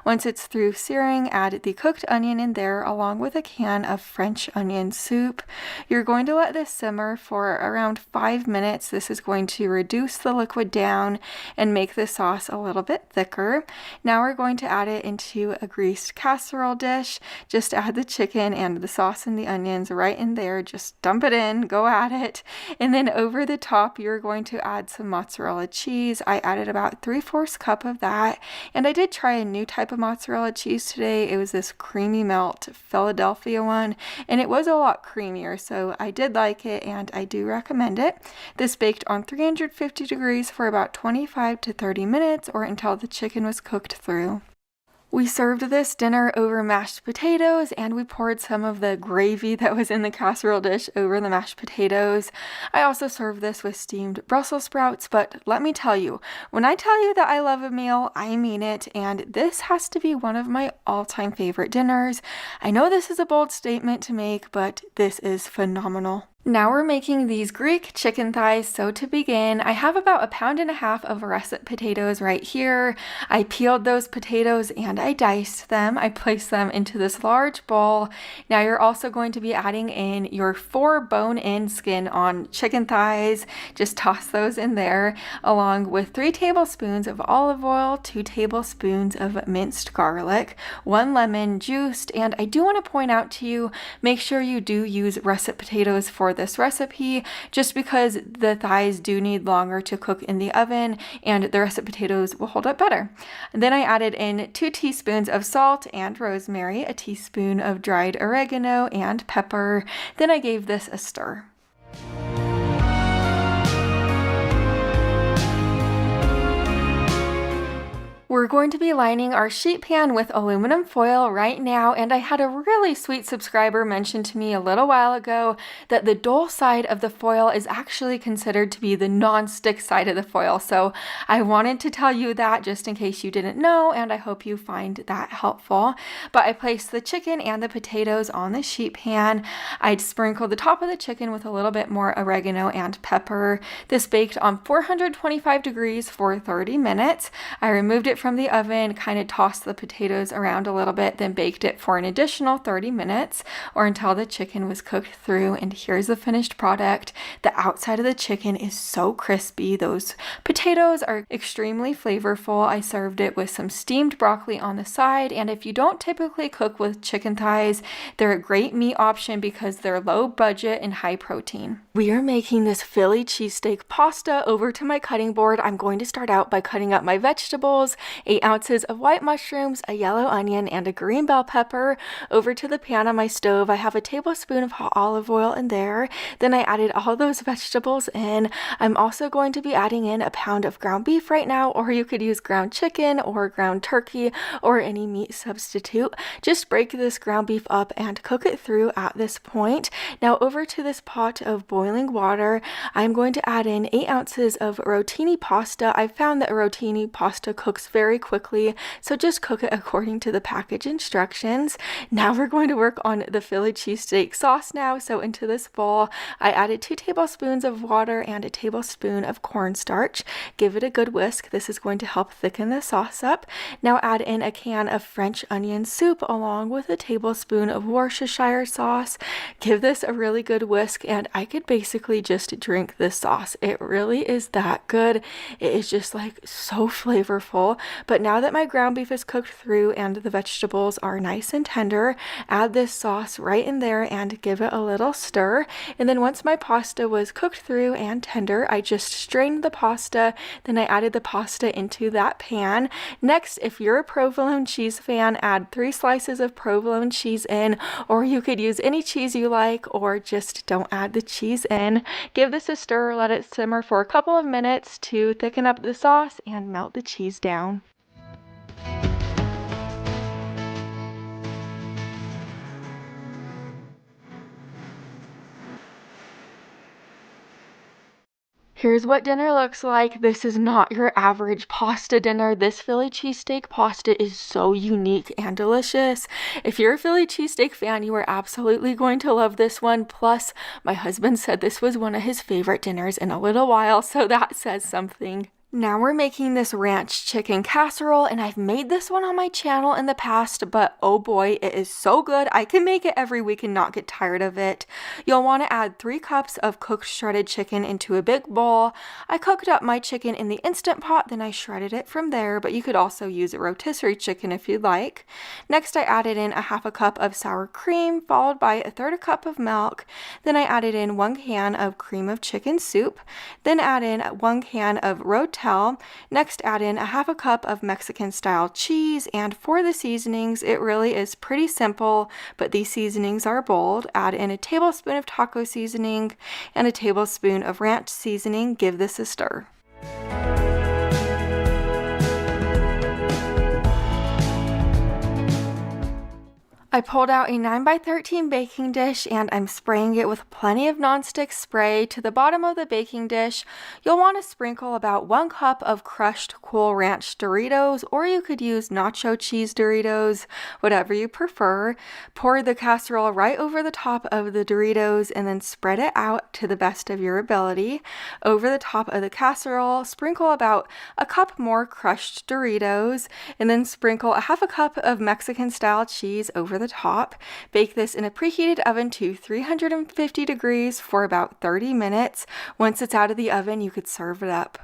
Once it's through searing, add the cooked onion in there along with a can of French onion soup. You're going to let this simmer for around 5 minutes. This is going to reduce the liquid down and make the sauce a little bit thicker. Now we're going to add it into a greased casserole dish. Just add the chicken and the sauce and the onions right in there. Just dump it in, go at it. And then over the top, you're going to add some mozzarella cheese. I added about 3/4 cup of that. And I did try a new type of mozzarella cheese today. It was this creamy melt Philadelphia one, and it was a lot creamier. So I did like it and I do recommend it. This baked on 350 degrees for about 25 to 30 minutes or until the chicken was cooked through. We served this dinner over mashed potatoes, and we poured some of the gravy that was in the casserole dish over the mashed potatoes. I also served this with steamed Brussels sprouts, but let me tell you, when I tell you that I love a meal, I mean it, and this has to be one of my all-time favorite dinners. I know this is a bold statement to make, but this is phenomenal. Now we're making these Greek chicken thighs. So to begin, I have about 1.5 pounds of russet potatoes right here. I peeled those potatoes and I diced them. I placed them into this large bowl. Now you're also going to be adding in your 4 bone-in skin on chicken thighs. Just toss those in there along with 3 tablespoons of olive oil, 2 tablespoons of minced garlic, 1 lemon juiced. And I do want to point out to you, make sure you do use russet potatoes for this recipe, just because the thighs do need longer to cook in the oven and the russet potatoes will hold up better. And then I added in 2 teaspoons of salt and rosemary, a teaspoon of dried oregano and pepper. Then I gave this a stir. We're going to be lining our sheet pan with aluminum foil right now, and I had a really sweet subscriber mention to me a little while ago that the dull side of the foil is actually considered to be the non-stick side of the foil, so I wanted to tell you that just in case you didn't know, and I hope you find that helpful. But I placed the chicken and the potatoes on the sheet pan. I'd sprinkled the top of the chicken with a little bit more oregano and pepper. This baked on 425 degrees for 30 minutes. I removed it from the oven, kind of tossed the potatoes around a little bit, then baked it for an additional 30 minutes or until the chicken was cooked through. And here's the finished product. The outside of the chicken is so crispy. Those potatoes are extremely flavorful. I served it with some steamed broccoli on the side, and if you don't typically cook with chicken thighs, they're a great meat option because they're low budget and high protein. We are making this Philly cheesesteak pasta. Over to my cutting board, I'm going to start out by cutting up my vegetables. 8 ounces of white mushrooms, a yellow onion, and a green bell pepper. Over to the pan on my stove, I have a tablespoon of hot olive oil in there. Then I added all those vegetables in. I'm also going to be adding in a pound of ground beef right now, or you could use ground chicken or ground turkey or any meat substitute. Just break this ground beef up and cook it through at this point. Now over to this pot of boiling water, I'm going to add in 8 ounces of rotini pasta. I found that rotini pasta cooks very quickly, so just cook it according to the package instructions. Now we're going to work on the Philly cheesesteak sauce now. So into this bowl, I added 2 tablespoons of water and a tablespoon of cornstarch. Give it a good whisk. This is going to help thicken the sauce up. Now add in a can of French onion soup along with a tablespoon of Worcestershire sauce. Give this a really good whisk, and I could basically just drink this sauce. It really is that good. It is just like so flavorful. But now that my ground beef is cooked through and the vegetables are nice and tender, add this sauce right in there and give it a little stir. And then once my pasta was cooked through and tender, I just strained the pasta. Then I added the pasta into that pan. Next, if you're a provolone cheese fan, add 3 slices of provolone cheese in, or you could use any cheese you like, or just don't add the cheese in. Give this a stir, let it simmer for a couple of minutes to thicken up the sauce and melt the cheese down. Here's what dinner looks like. This is not your average pasta dinner. This Philly cheesesteak pasta is so unique and delicious. If you're a Philly cheesesteak fan, you are absolutely going to love this one. Plus, my husband said this was one of his favorite dinners in a little while, so that says something. Now we're making this ranch chicken casserole, and I've made this one on my channel in the past, but oh boy, it is so good. I can make it every week and not get tired of it. You'll want to add 3 cups of cooked shredded chicken into a big bowl. I cooked up my chicken in the Instant Pot, then I shredded it from there, but you could also use a rotisserie chicken if you'd like. Next, I added in a 1/2 cup of sour cream, followed by 1/3 cup of milk. Then I added in 1 can of cream of chicken soup. Then add in 1 can of rotel. Next, add in a 1/2 cup of Mexican style cheese, and for the seasonings, it really is pretty simple, but these seasonings are bold. Add in a tablespoon of taco seasoning and a tablespoon of ranch seasoning. Give this a stir. I pulled out a 9x13 baking dish, and I'm spraying it with plenty of nonstick spray. To the bottom of the baking dish, you'll want to sprinkle about 1 cup of crushed Cool Ranch Doritos, or you could use nacho cheese Doritos, whatever you prefer. Pour the casserole right over the top of the Doritos and then spread it out to the best of your ability. Over the top of the casserole, sprinkle about 1 cup more crushed Doritos, and then sprinkle a 1/2 cup of Mexican style cheese over the top. Bake this in a preheated oven to 350 degrees for about 30 minutes. Once it's out of the oven, you could serve it up.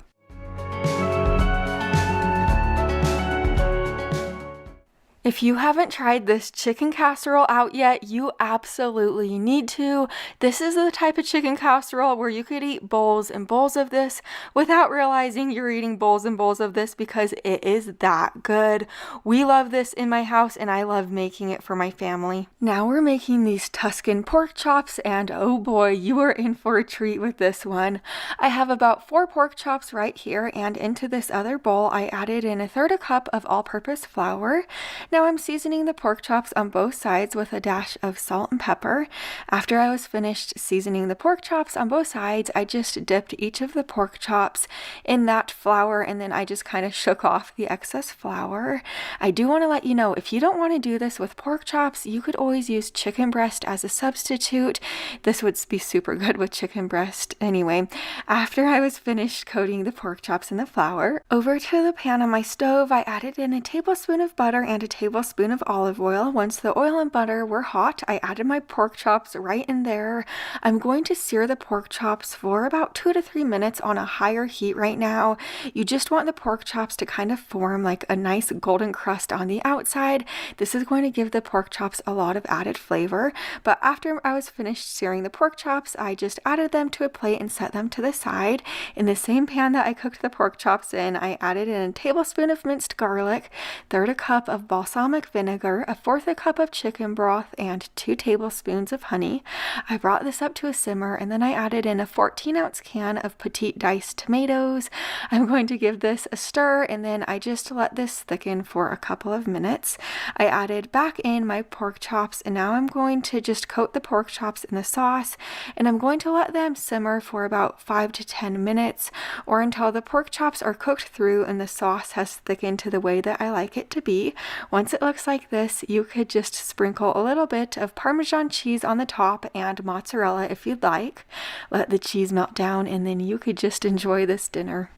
If you haven't tried this chicken casserole out yet, you absolutely need to. This is the type of chicken casserole where you could eat bowls and bowls of this without realizing you're eating bowls and bowls of this because it is that good. We love this in my house and I love making it for my family. Now we're making these Tuscan pork chops and oh boy, you are in for a treat with this one. I have about 4 pork chops right here, and into this other bowl I added in 1/3 cup of all-purpose flour. Now I'm seasoning the pork chops on both sides with a dash of salt and pepper. After I was finished seasoning the pork chops on both sides, I just dipped each of the pork chops in that flour and then I just kind of shook off the excess flour. I do want to let you know, if you don't want to do this with pork chops, you could always use chicken breast as a substitute. This would be super good with chicken breast. Anyway, after I was finished coating the pork chops in the flour, over to the pan on my stove, I added in a tablespoon of butter and a tablespoon of olive oil. Once the oil and butter were hot, I added my pork chops right in there. I'm going to sear the pork chops for about 2 to 3 minutes on a higher heat right now. You just want the pork chops to kind of form like a nice golden crust on the outside. This is going to give the pork chops a lot of added flavor. But after I was finished searing the pork chops, I just added them to a plate and set them to the side. In the same pan that I cooked the pork chops in, I added in a tablespoon of minced garlic, 1/3 cup of balsamic vinegar, 1/4 cup of chicken broth, and 2 tablespoons of honey. I brought this up to a simmer and then I added in a 14-ounce can of petite diced tomatoes. I'm going to give this a stir and then I just let this thicken for a couple of minutes. I added back in my pork chops and now I'm going to just coat the pork chops in the sauce and I'm going to let them simmer for about 5 to 10 minutes or until the pork chops are cooked through and the sauce has thickened to the way that I like it to be. Once it looks like this, you could just sprinkle a little bit of Parmesan cheese on the top and mozzarella if you'd like. Let the cheese melt down and then you could just enjoy this dinner.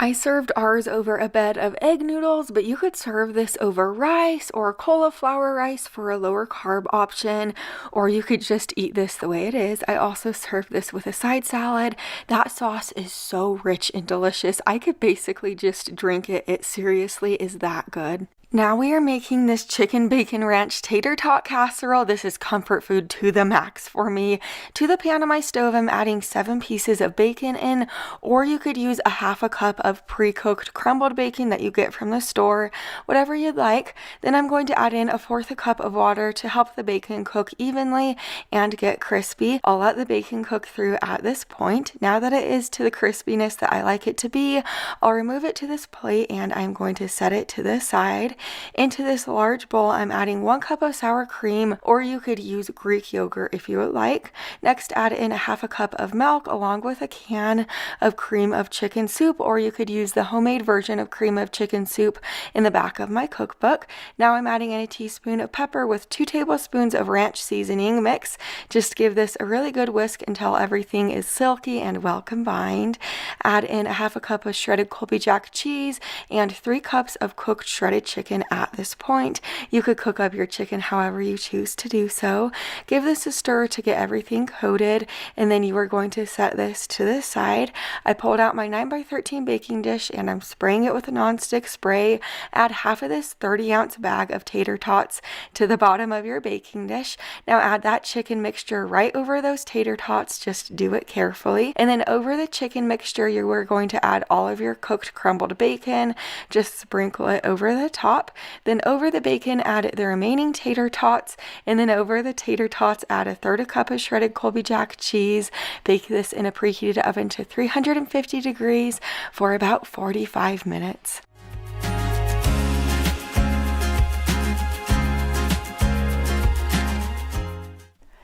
I served ours over a bed of egg noodles, but you could serve this over rice or cauliflower rice for a lower carb option, or you could just eat this the way it is. I also served this with a side salad. That sauce is so rich and delicious. I could basically just drink it. It seriously is that good. Now we are making this chicken bacon ranch tater tot casserole. This is comfort food to the max for me. To the pan on my stove, I'm adding 7 pieces of bacon in, or you could use a 1/2 cup of pre-cooked crumbled bacon that you get from the store, whatever you'd like. Then I'm going to add in 1/4 cup of water to help the bacon cook evenly and get crispy. I'll let the bacon cook through at this point. Now that it is to the crispiness that I like it to be, I'll remove it to this plate and I'm going to set it to the side. Into this large bowl, I'm adding 1 cup of sour cream, or you could use Greek yogurt if you would like. Next, add in a 1/2 cup of milk along with a can of cream of chicken soup, or you could use the homemade version of cream of chicken soup in the back of my cookbook. Now I'm adding in a teaspoon of pepper with 2 tablespoons of ranch seasoning mix. Just give this a really good whisk until everything is silky and well combined. Add in a 1/2 cup of shredded Colby Jack cheese and 3 cups of cooked shredded chicken at this point. You could cook up your chicken however you choose to do so. Give this a stir to get everything coated, and then you are going to set this to the side. I pulled out my 9x13 baking dish and I'm spraying it with a nonstick spray. Add half of this 30-ounce bag of tater tots to the bottom of your baking dish. Now add that chicken mixture right over those tater tots. Just do it carefully. And then over the chicken mixture, you are going to add all of your cooked crumbled bacon. Just sprinkle it over the top. Then over the bacon, add the remaining tater tots, and then over the tater tots, add 1/3 cup of shredded Colby Jack cheese. Bake this in a preheated oven to 350 degrees for about 45 minutes.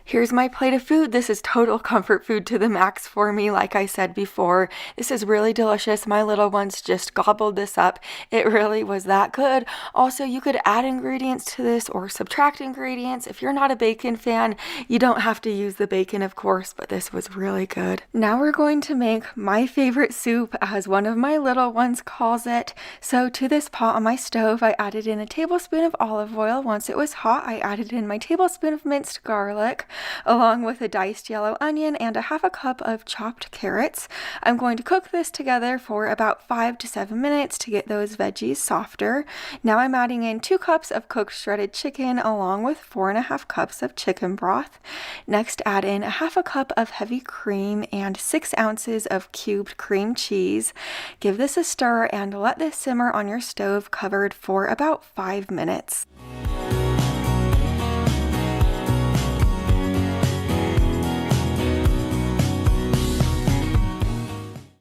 Here's my plate of food. This is total comfort food to the max for me, like I said before. This is really delicious. My little ones just gobbled this up. It really was that good. Also, you could add ingredients to this or subtract ingredients. If you're not a bacon fan, you don't have to use the bacon, of course, but this was really good. Now we're going to make my favorite soup, as one of my little ones calls it. So to this pot on my stove, I added in a tablespoon of olive oil. Once it was hot, I added in my tablespoon of minced garlic. along with a diced yellow onion and a half a cup of chopped carrots. I'm going to cook this together for about 5 to 7 minutes to get those veggies softer. Now I'm adding in 2 cups of cooked shredded chicken along with 4.5 cups of chicken broth. Next, add in a half a cup of heavy cream and 6 ounces of cubed cream cheese. Give this a stir and let this simmer on your stove covered for about 5 minutes.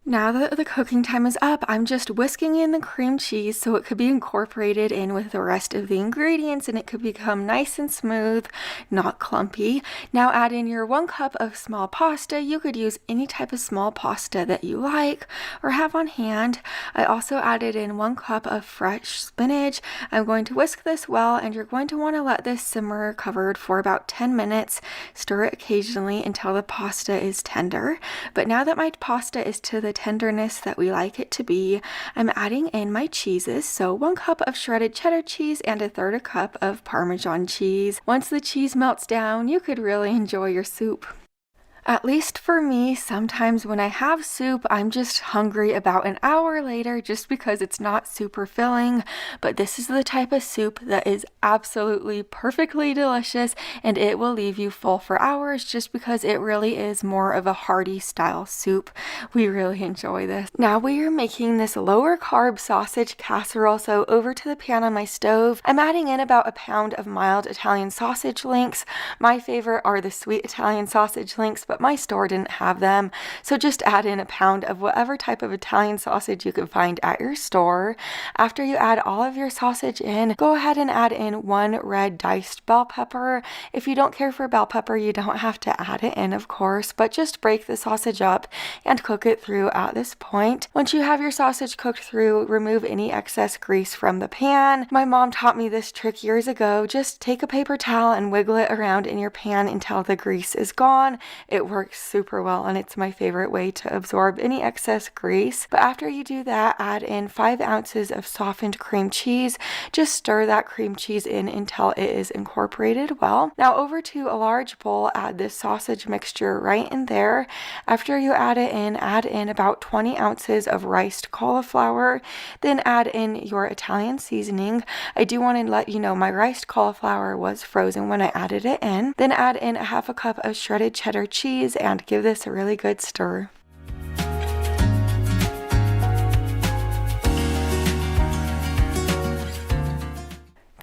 Now that the cooking time is up, I'm just whisking in the cream cheese so it could be incorporated in with the rest of the ingredients and it could become nice and smooth, not clumpy. Now add in your 1 cup of small pasta. You could use any type of small pasta that you like or have on hand. I also added in 1 cup of fresh spinach. I'm going to whisk this well, and you're going to want to let this simmer covered for about 10 minutes. Stir it occasionally until the pasta is tender. But now that my pasta is to the tenderness that we like it to be, I'm adding in my cheeses. So 1 cup of shredded cheddar cheese and 1/3 cup of Parmesan cheese. Once the cheese melts down, you could really enjoy your soup. At least for me, sometimes when I have soup, I'm just hungry about an hour later just because it's not super filling, but this is the type of soup that is absolutely perfectly delicious and it will leave you full for hours just because it really is more of a hearty style soup. We really enjoy this. Now we are making this lower carb sausage casserole, so over to the pan on my stove, I'm adding in about 1 pound of mild Italian sausage links. My favorite are the sweet Italian sausage links, but my store didn't have them, so just add in 1 pound of whatever type of Italian sausage you can find at your store. After you add all of your sausage in, go ahead and add in 1 red diced bell pepper. If you don't care for bell pepper, you don't have to add it in, of course, but just break the sausage up and cook it through at this point. Once you have your sausage cooked through, remove any excess grease from the pan. My mom taught me this trick years ago. Just take a paper towel and wiggle it around in your pan until the grease is gone. It works super well and it's my favorite way to absorb any excess grease. But after you do that, add in 5 ounces of softened cream cheese. Just stir that cream cheese in until it is incorporated well. Now over to a large bowl, add this sausage mixture right in there. After you add in about 20 ounces of riced cauliflower. Then add in your Italian seasoning. I do want to let you know my riced cauliflower was frozen when I added it in. Then add in a half a cup of shredded cheddar cheese and give this a really good stir.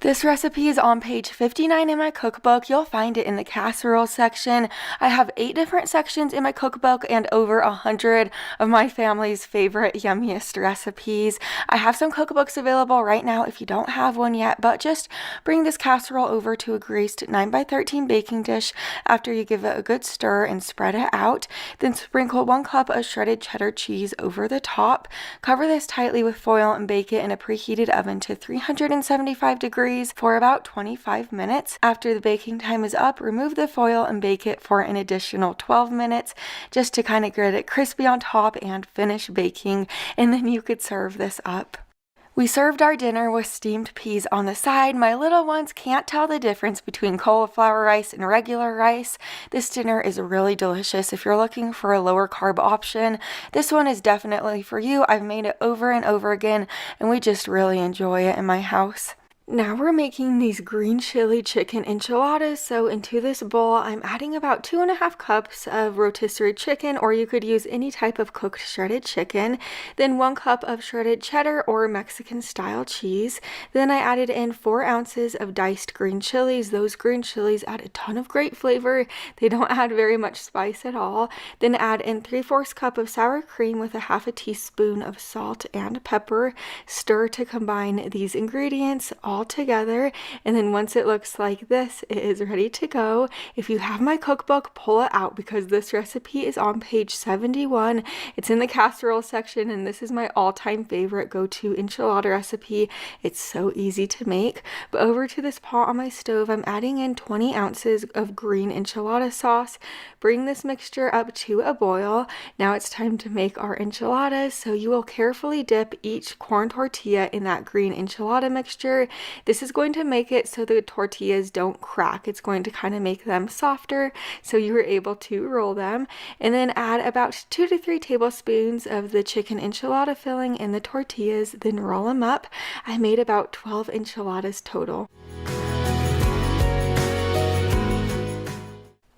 This recipe is on page 59 in my cookbook. You'll find it in the casserole section. I have 8 different sections in my cookbook and over 100 of my family's favorite yummiest recipes. I have some cookbooks available right now if you don't have one yet, but just bring this casserole over to a greased 9x13 baking dish after you give it a good stir and spread it out. Then sprinkle 1 cup of shredded cheddar cheese over the top. Cover this tightly with foil and bake it in a preheated oven to 375 degrees for about 25 minutes. After the baking time is up, remove the foil and bake it for an additional 12 minutes just to kind of get it crispy on top and finish baking, and then you could serve this up. We served our dinner with steamed peas on the side. My little ones can't tell the difference between cauliflower rice and regular rice. This dinner is really delicious. If you're looking for a lower carb option, this one is definitely for you. I've made it over and over again, and we just really enjoy it in my house. Now we're making these green chili chicken enchiladas. So into this bowl, I'm adding about 2.5 cups of rotisserie chicken, or you could use any type of cooked shredded chicken. Then 1 cup of shredded cheddar or Mexican style cheese. Then I added in 4 ounces of diced green chilies. Those green chilies add a ton of great flavor. They don't add very much spice at all. Then add in 3/4 cup of sour cream with a half a teaspoon of salt and pepper. Stir to combine these ingredients all together, and then once it looks like this, it is ready to go. If you have my cookbook, pull it out because this recipe is on page 71. It's in the casserole section, and this is my all-time favorite go-to enchilada recipe. It's so easy to make. But over to this pot on my stove, I'm adding in 20 ounces of green enchilada sauce. Bring this mixture up to a boil. Now it's time to make our enchiladas, so you will carefully dip each corn tortilla in that green enchilada mixture. This is going to make it so the tortillas don't crack. It's going to kind of make them softer so you are able to roll them. And then add about 2 to 3 tablespoons of the chicken enchilada filling in the tortillas, then roll them up. I made about 12 enchiladas total.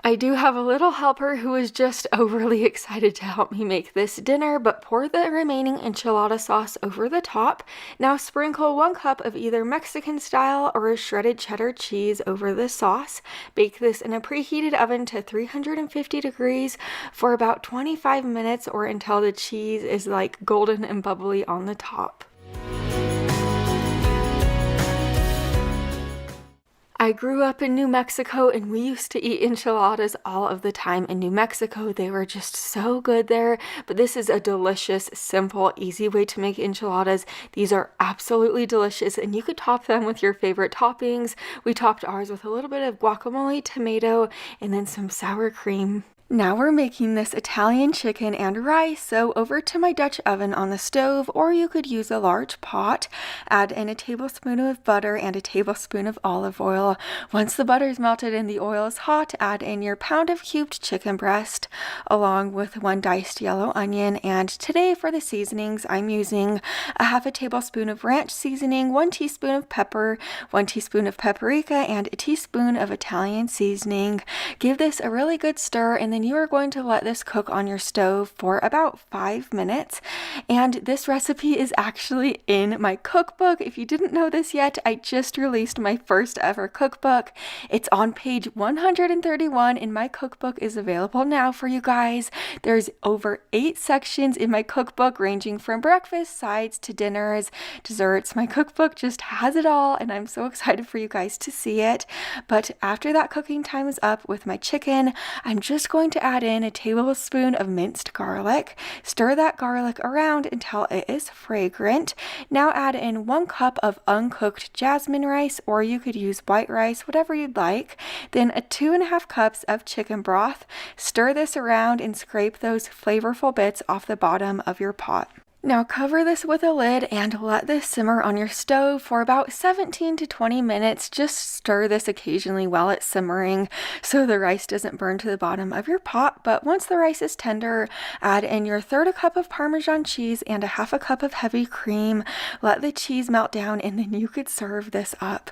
I do have a little helper who is just overly excited to help me make this dinner, but pour the remaining enchilada sauce over the top. Now sprinkle 1 cup of either Mexican style or shredded cheddar cheese over the sauce. Bake this in a preheated oven to 350 degrees for about 25 minutes or until the cheese is like golden and bubbly on the top. I grew up in New Mexico and we used to eat enchiladas all of the time in New Mexico. They were just so good there, but this is a delicious, simple, easy way to make enchiladas. These are absolutely delicious and you could top them with your favorite toppings. We topped ours with a little bit of guacamole, tomato, and then some sour cream. Now we're making this Italian chicken and rice, so over to my Dutch oven on the stove, or you could use a large pot. Add in a tablespoon of butter and a tablespoon of olive oil. Once the butter is melted and the oil is hot, add in your pound of cubed chicken breast along with 1 diced yellow onion. And today for the seasonings, I'm using a half a tablespoon of ranch seasoning, 1 teaspoon of pepper, 1 teaspoon of paprika, and a teaspoon of Italian seasoning. Give this a really good stir, and then you are going to let this cook on your stove for about 5 minutes. And this recipe is actually in my cookbook. If you didn't know this yet, I just released my first ever cookbook. It's on page 131 and my cookbook is available now for you guys. There's over 8 sections in my cookbook ranging from breakfast, sides to dinners, desserts. My cookbook just has it all and I'm so excited for you guys to see it. But after that cooking time is up with my chicken, I'm just going to add in a tablespoon of minced garlic. Stir that garlic around until it is fragrant. Now add in 1 cup of uncooked jasmine rice, or you could use white rice, whatever you'd like. Then 2.5 cups of chicken broth. Stir this around and scrape those flavorful bits off the bottom of your pot. Now cover this with a lid and let this simmer on your stove for about 17 to 20 minutes. Just stir this occasionally while it's simmering so the rice doesn't burn to the bottom of your pot. But once the rice is tender, add in your 1/3 cup of Parmesan cheese and a 1/2 cup of heavy cream. Let the cheese melt down and then you could serve this up.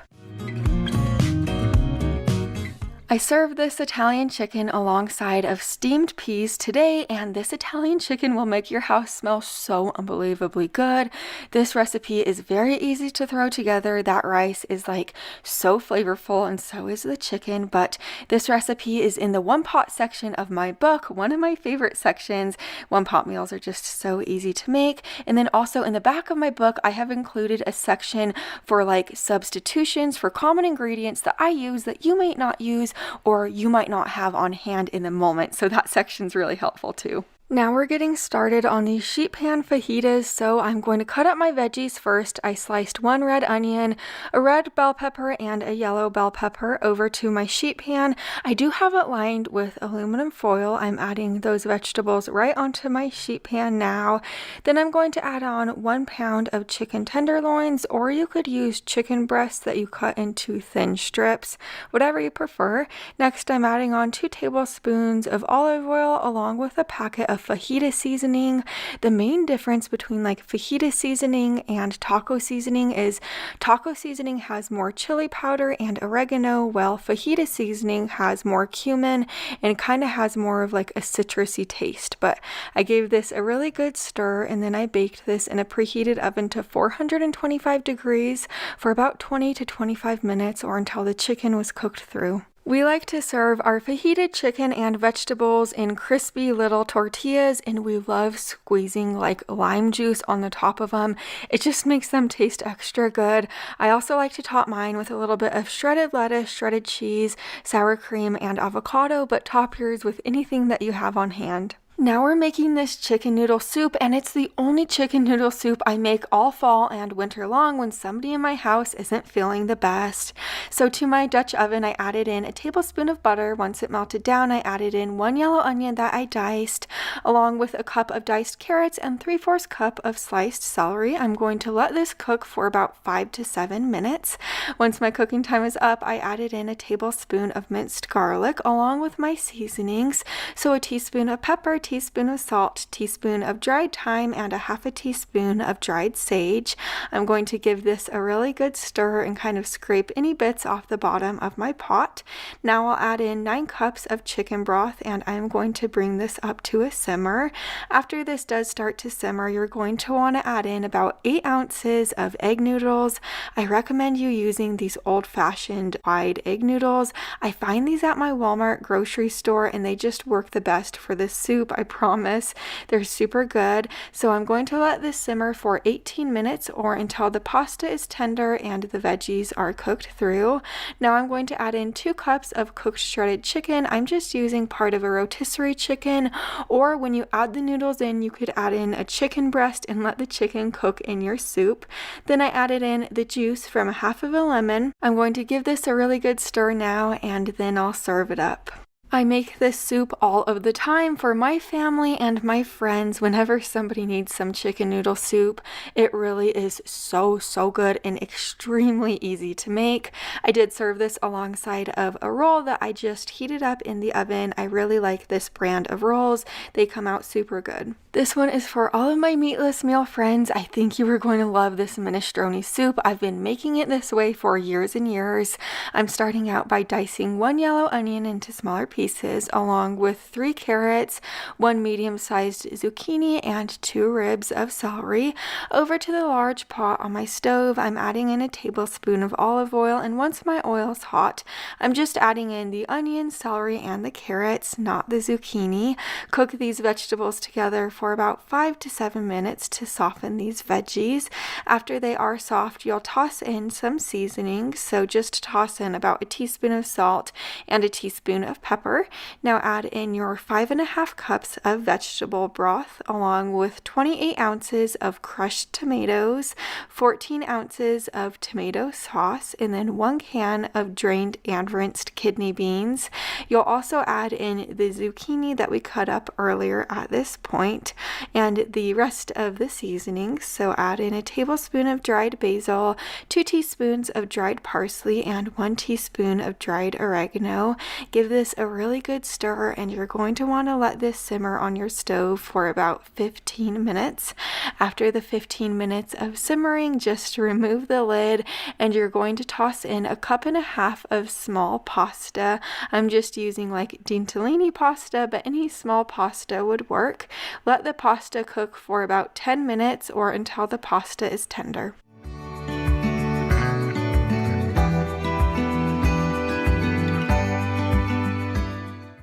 I served this Italian chicken alongside of steamed peas today, and this Italian chicken will make your house smell so unbelievably good. This recipe is very easy to throw together. That rice is like so flavorful and so is the chicken, but this recipe is in the one pot section of my book, one of my favorite sections. One pot meals are just so easy to make. And then also in the back of my book, I have included a section for like substitutions for common ingredients that I use that you might not use or you might not have on hand in the moment. So that section's really helpful too. Now we're getting started on these sheet pan fajitas, so I'm going to cut up my veggies first. I sliced 1 red onion, a red bell pepper, and a yellow bell pepper over to my sheet pan. I do have it lined with aluminum foil. I'm adding those vegetables right onto my sheet pan now. Then I'm going to add on 1 pound of chicken tenderloins, or you could use chicken breasts that you cut into thin strips, whatever you prefer. Next, I'm adding on 2 tablespoons of olive oil along with a packet of fajita seasoning. The main difference between like fajita seasoning and taco seasoning is taco seasoning has more chili powder and oregano, while fajita seasoning has more cumin and kind of has more of like a citrusy taste. But I gave this a really good stir and then I baked this in a preheated oven to 425 degrees for about 20 to 25 minutes or until the chicken was cooked through. We like to serve our fajita chicken and vegetables in crispy little tortillas, and we love squeezing like lime juice on the top of them. It just makes them taste extra good. I also like to top mine with a little bit of shredded lettuce, shredded cheese, sour cream, and avocado, but top yours with anything that you have on hand. Now we're making this chicken noodle soup, and it's the only chicken noodle soup I make all fall and winter long when somebody in my house isn't feeling the best. So to my Dutch oven, I added in a tablespoon of butter. Once it melted down, I added in 1 yellow onion that I diced, along with a cup of diced carrots and 3/4 cup of sliced celery. I'm going to let this cook for about 5 to 7 minutes. Once my cooking time is up, I added in a tablespoon of minced garlic along with my seasonings. So a teaspoon of pepper, teaspoon of salt, teaspoon of dried thyme, and a 1/2 teaspoon of dried sage. I'm going to give this a really good stir and kind of scrape any bits off the bottom of my pot. Now I'll add in 9 cups of chicken broth, and I'm going to bring this up to a simmer. After this does start to simmer, you're going to want to add in about 8 ounces of egg noodles. I recommend you using these old-fashioned wide egg noodles. I find these at my Walmart grocery store, and they just work the best for this soup. I promise. They're super good. So I'm going to let this simmer for 18 minutes or until the pasta is tender and the veggies are cooked through. Now I'm going to add in 2 cups of cooked shredded chicken. I'm just using part of a rotisserie chicken, or when you add the noodles in, you could add in a chicken breast and let the chicken cook in your soup. Then I added in the juice from 1/2 of a lemon. I'm going to give this a really good stir now, and then I'll serve it up. I make this soup all of the time for my family and my friends whenever somebody needs some chicken noodle soup. It really is so good and extremely easy to make. I did serve this alongside of a roll that I just heated up in the oven. I really like this brand of rolls. They come out super good. This one is for all of my meatless meal friends. I think you are going to love this minestrone soup. I've been making it this way for years and years. I'm starting out by dicing 1 yellow onion into smaller pieces, along with 3 carrots, 1 medium-sized zucchini, and 2 ribs of celery. Over to the large pot on my stove, I'm adding in a tablespoon of olive oil, and once my oil is hot, I'm just adding in the onion, celery, and the carrots, not the zucchini. Cook these vegetables together for about 5 to 7 minutes to soften these veggies. After they are soft, you'll toss in some seasonings. So just toss in about a teaspoon of salt and a teaspoon of pepper. Now add in your 5.5 cups of vegetable broth, along with 28 ounces of crushed tomatoes, 14 ounces of tomato sauce, and then 1 can of drained and rinsed kidney beans. You'll also add in the zucchini that we cut up earlier at this point, and the rest of the seasonings. So add in a tablespoon of dried basil, 2 teaspoons of dried parsley, and 1 teaspoon of dried oregano. Give this a really good stir, and you're going to want to let this simmer on your stove for about 15 minutes. After the 15 minutes of simmering, just remove the lid, and you're going to toss in a 1.5 cups of small pasta. I'm just using like dentellini pasta, but any small pasta would work. Let the pasta cook for about 10 minutes or until the pasta is tender.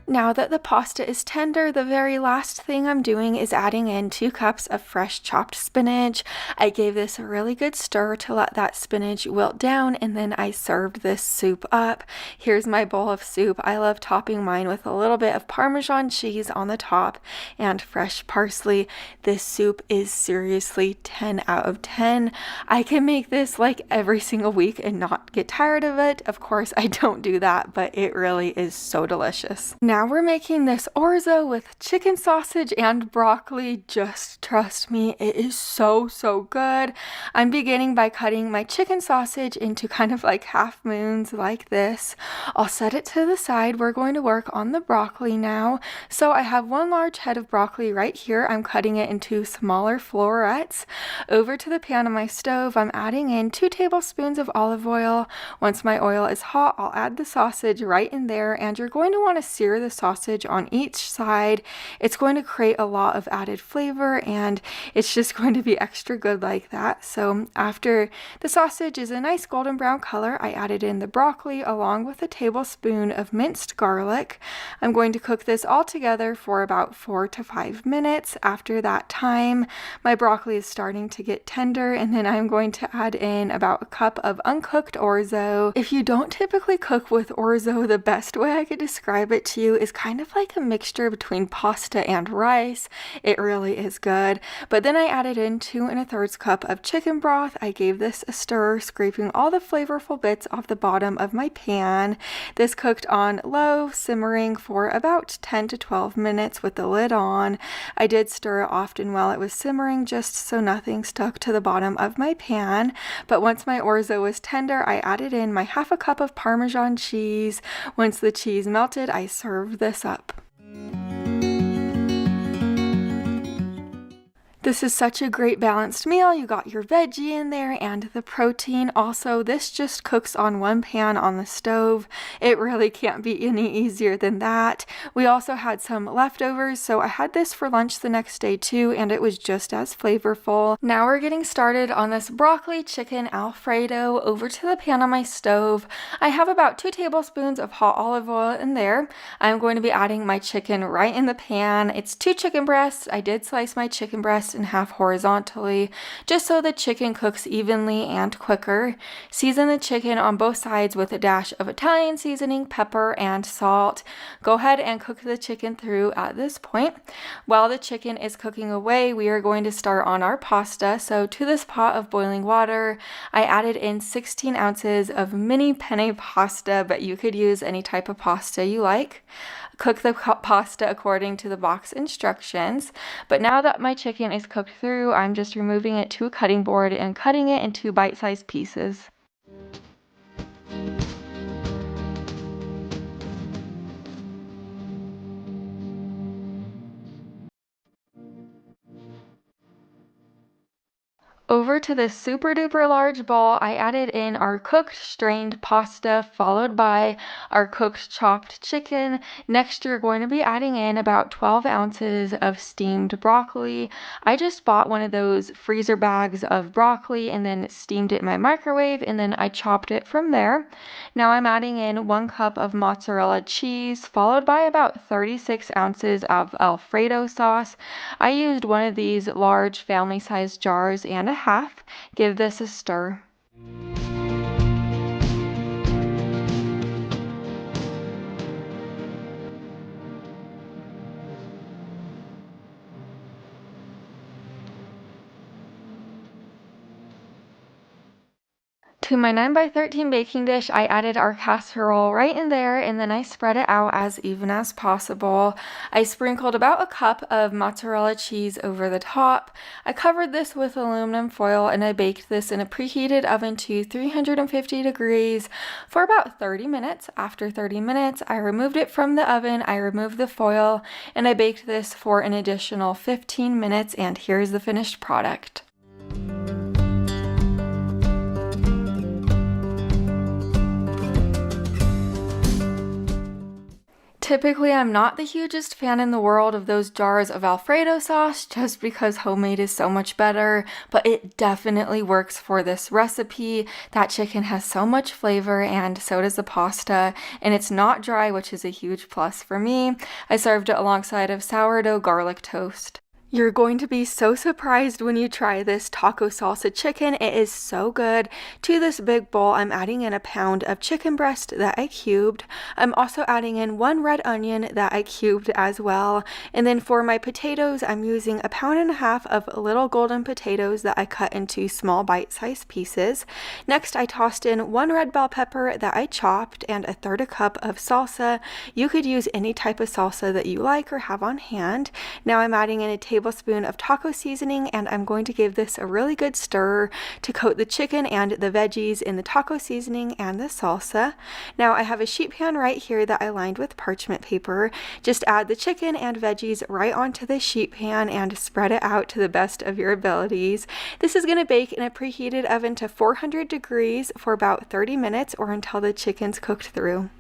Now that the pasta is tender, the very last thing I'm doing is adding in 2 cups of fresh chopped spinach. I gave this a really good stir to let that spinach wilt down, and then I served this soup up. Here's my bowl of soup. I love topping mine with a little bit of Parmesan cheese on the top and fresh parsley. This soup is seriously 10 out of 10. I can make this like every single week and not get tired of it. Of course, I don't do that, but it really is so delicious. Now we're making this orzo with chicken sausage and broccoli. Just trust me, it is so good. I'm beginning by cutting my chicken sausage into kind of like half moons like this. I'll set it to the side. We're going to work on the broccoli now. So I have 1 large head of broccoli right here. I'm cutting it into smaller florets. Over to the pan on my stove, I'm adding in 2 tablespoons of olive oil. Once my oil is hot, I'll add the sausage right in there, and you're going to want to sear the sausage on each side. It's going to create a lot of added flavor, and it's just going to be extra good like that. So after the sausage is a nice golden brown color, I added in the broccoli along with a tablespoon of minced garlic. I'm going to cook this all together for about 4 to 5 minutes. After that time, my broccoli is starting to get tender, and then I'm going to add in about a cup of uncooked orzo. If you don't typically cook with orzo, the best way I could describe it to you is kind of like a mixture between pasta and rice. It really is good. But then I added in 2 1/3 cup of chicken broth. I gave this a stir, scraping all the flavorful bits off the bottom of my pan. This cooked on low, simmering for about 10 to 12 minutes with the lid on. I did stir it often while it was simmering just so nothing stuck to the bottom of my pan. But once my orzo was tender, I added in my 1/2 cup of Parmesan cheese. Once the cheese melted, I served this up. This is such a great balanced meal. You got your veggie in there and the protein. Also, this just cooks on one pan on the stove. It really can't be any easier than that. We also had some leftovers, so I had this for lunch the next day too, and it was just as flavorful. Now we're getting started on this broccoli chicken Alfredo. Over to the pan on my stove. I have about 2 tablespoons of hot olive oil in there. I'm going to be adding my chicken right in the pan. It's 2 chicken breasts. I did slice my chicken breast in half horizontally, just so the chicken cooks evenly and quicker. Season the chicken on both sides with a dash of Italian seasoning, pepper, and salt. Go ahead and cook the chicken through at this point. While the chicken is cooking away, we are going to start on our pasta. So to this pot of boiling water, I added in 16 ounces of mini penne pasta, but you could use any type of pasta you like. Cook the pasta according to the box instructions. But now that my chicken is cooked through, I'm just removing it to a cutting board and cutting it into bite-sized pieces. Over to this super duper large bowl, I added in our cooked strained pasta, followed by our cooked chopped chicken. Next, you're going to be adding in about 12 ounces of steamed broccoli. I just bought one of those freezer bags of broccoli and then steamed it in my microwave, and then I chopped it from there. Now I'm adding in 1 cup of mozzarella cheese, followed by about 36 ounces of Alfredo sauce. I used one of these large family-sized jars and a half. Give this a stir. To my 9x13 baking dish, I added our casserole right in there, and then I spread it out as even as possible. I sprinkled about 1 cup of mozzarella cheese over the top. I covered this with aluminum foil, and I baked this in a preheated oven to 350 degrees for about 30 minutes. After 30 minutes, I removed it from the oven, I removed the foil, and I baked this for an additional 15 minutes, and here's the finished product. Typically, I'm not the hugest fan in the world of those jars of Alfredo sauce just because homemade is so much better, but it definitely works for this recipe. That chicken has so much flavor and so does the pasta, and it's not dry, which is a huge plus for me. I served it alongside of sourdough garlic toast. You're going to be so surprised when you try this taco salsa chicken. It is so good. To this big bowl, I'm adding in 1 pound of chicken breast that I cubed. I'm also adding in 1 red onion that I cubed as well. And then for my potatoes, I'm using 1.5 pounds of little golden potatoes that I cut into small bite-sized pieces. Next, I tossed in 1 red bell pepper that I chopped and 1/3 cup of salsa. You could use any type of salsa that you like or have on hand. Now I'm adding in a tablespoon of taco seasoning, and I'm going to give this a really good stir to coat the chicken and the veggies in the taco seasoning and the salsa. Now I have a sheet pan right here that I lined with parchment paper. Just add the chicken and veggies right onto the sheet pan and spread it out to the best of your abilities. This is going to bake in a preheated oven to 400 degrees for about 30 minutes or until the chicken's cooked through.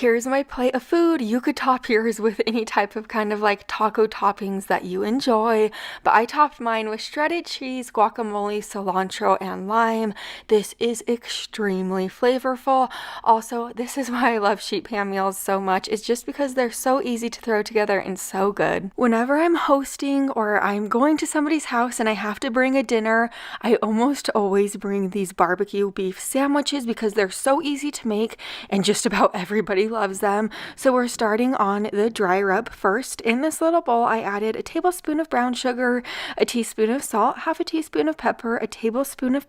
Here's my plate of food. You could top yours with any type of kind of like taco toppings that you enjoy, but I topped mine with shredded cheese, guacamole, cilantro, and lime. This is extremely flavorful. Also, this is why I love sheet pan meals so much. It's just because they're so easy to throw together and so good. Whenever I'm hosting or I'm going to somebody's house and I have to bring a dinner, I almost always bring these barbecue beef sandwiches because they're so easy to make and just about everybody loves them. So we're starting on the dry rub first. In this little bowl, I added a tablespoon of brown sugar, a teaspoon of salt, half a teaspoon of pepper, a tablespoon of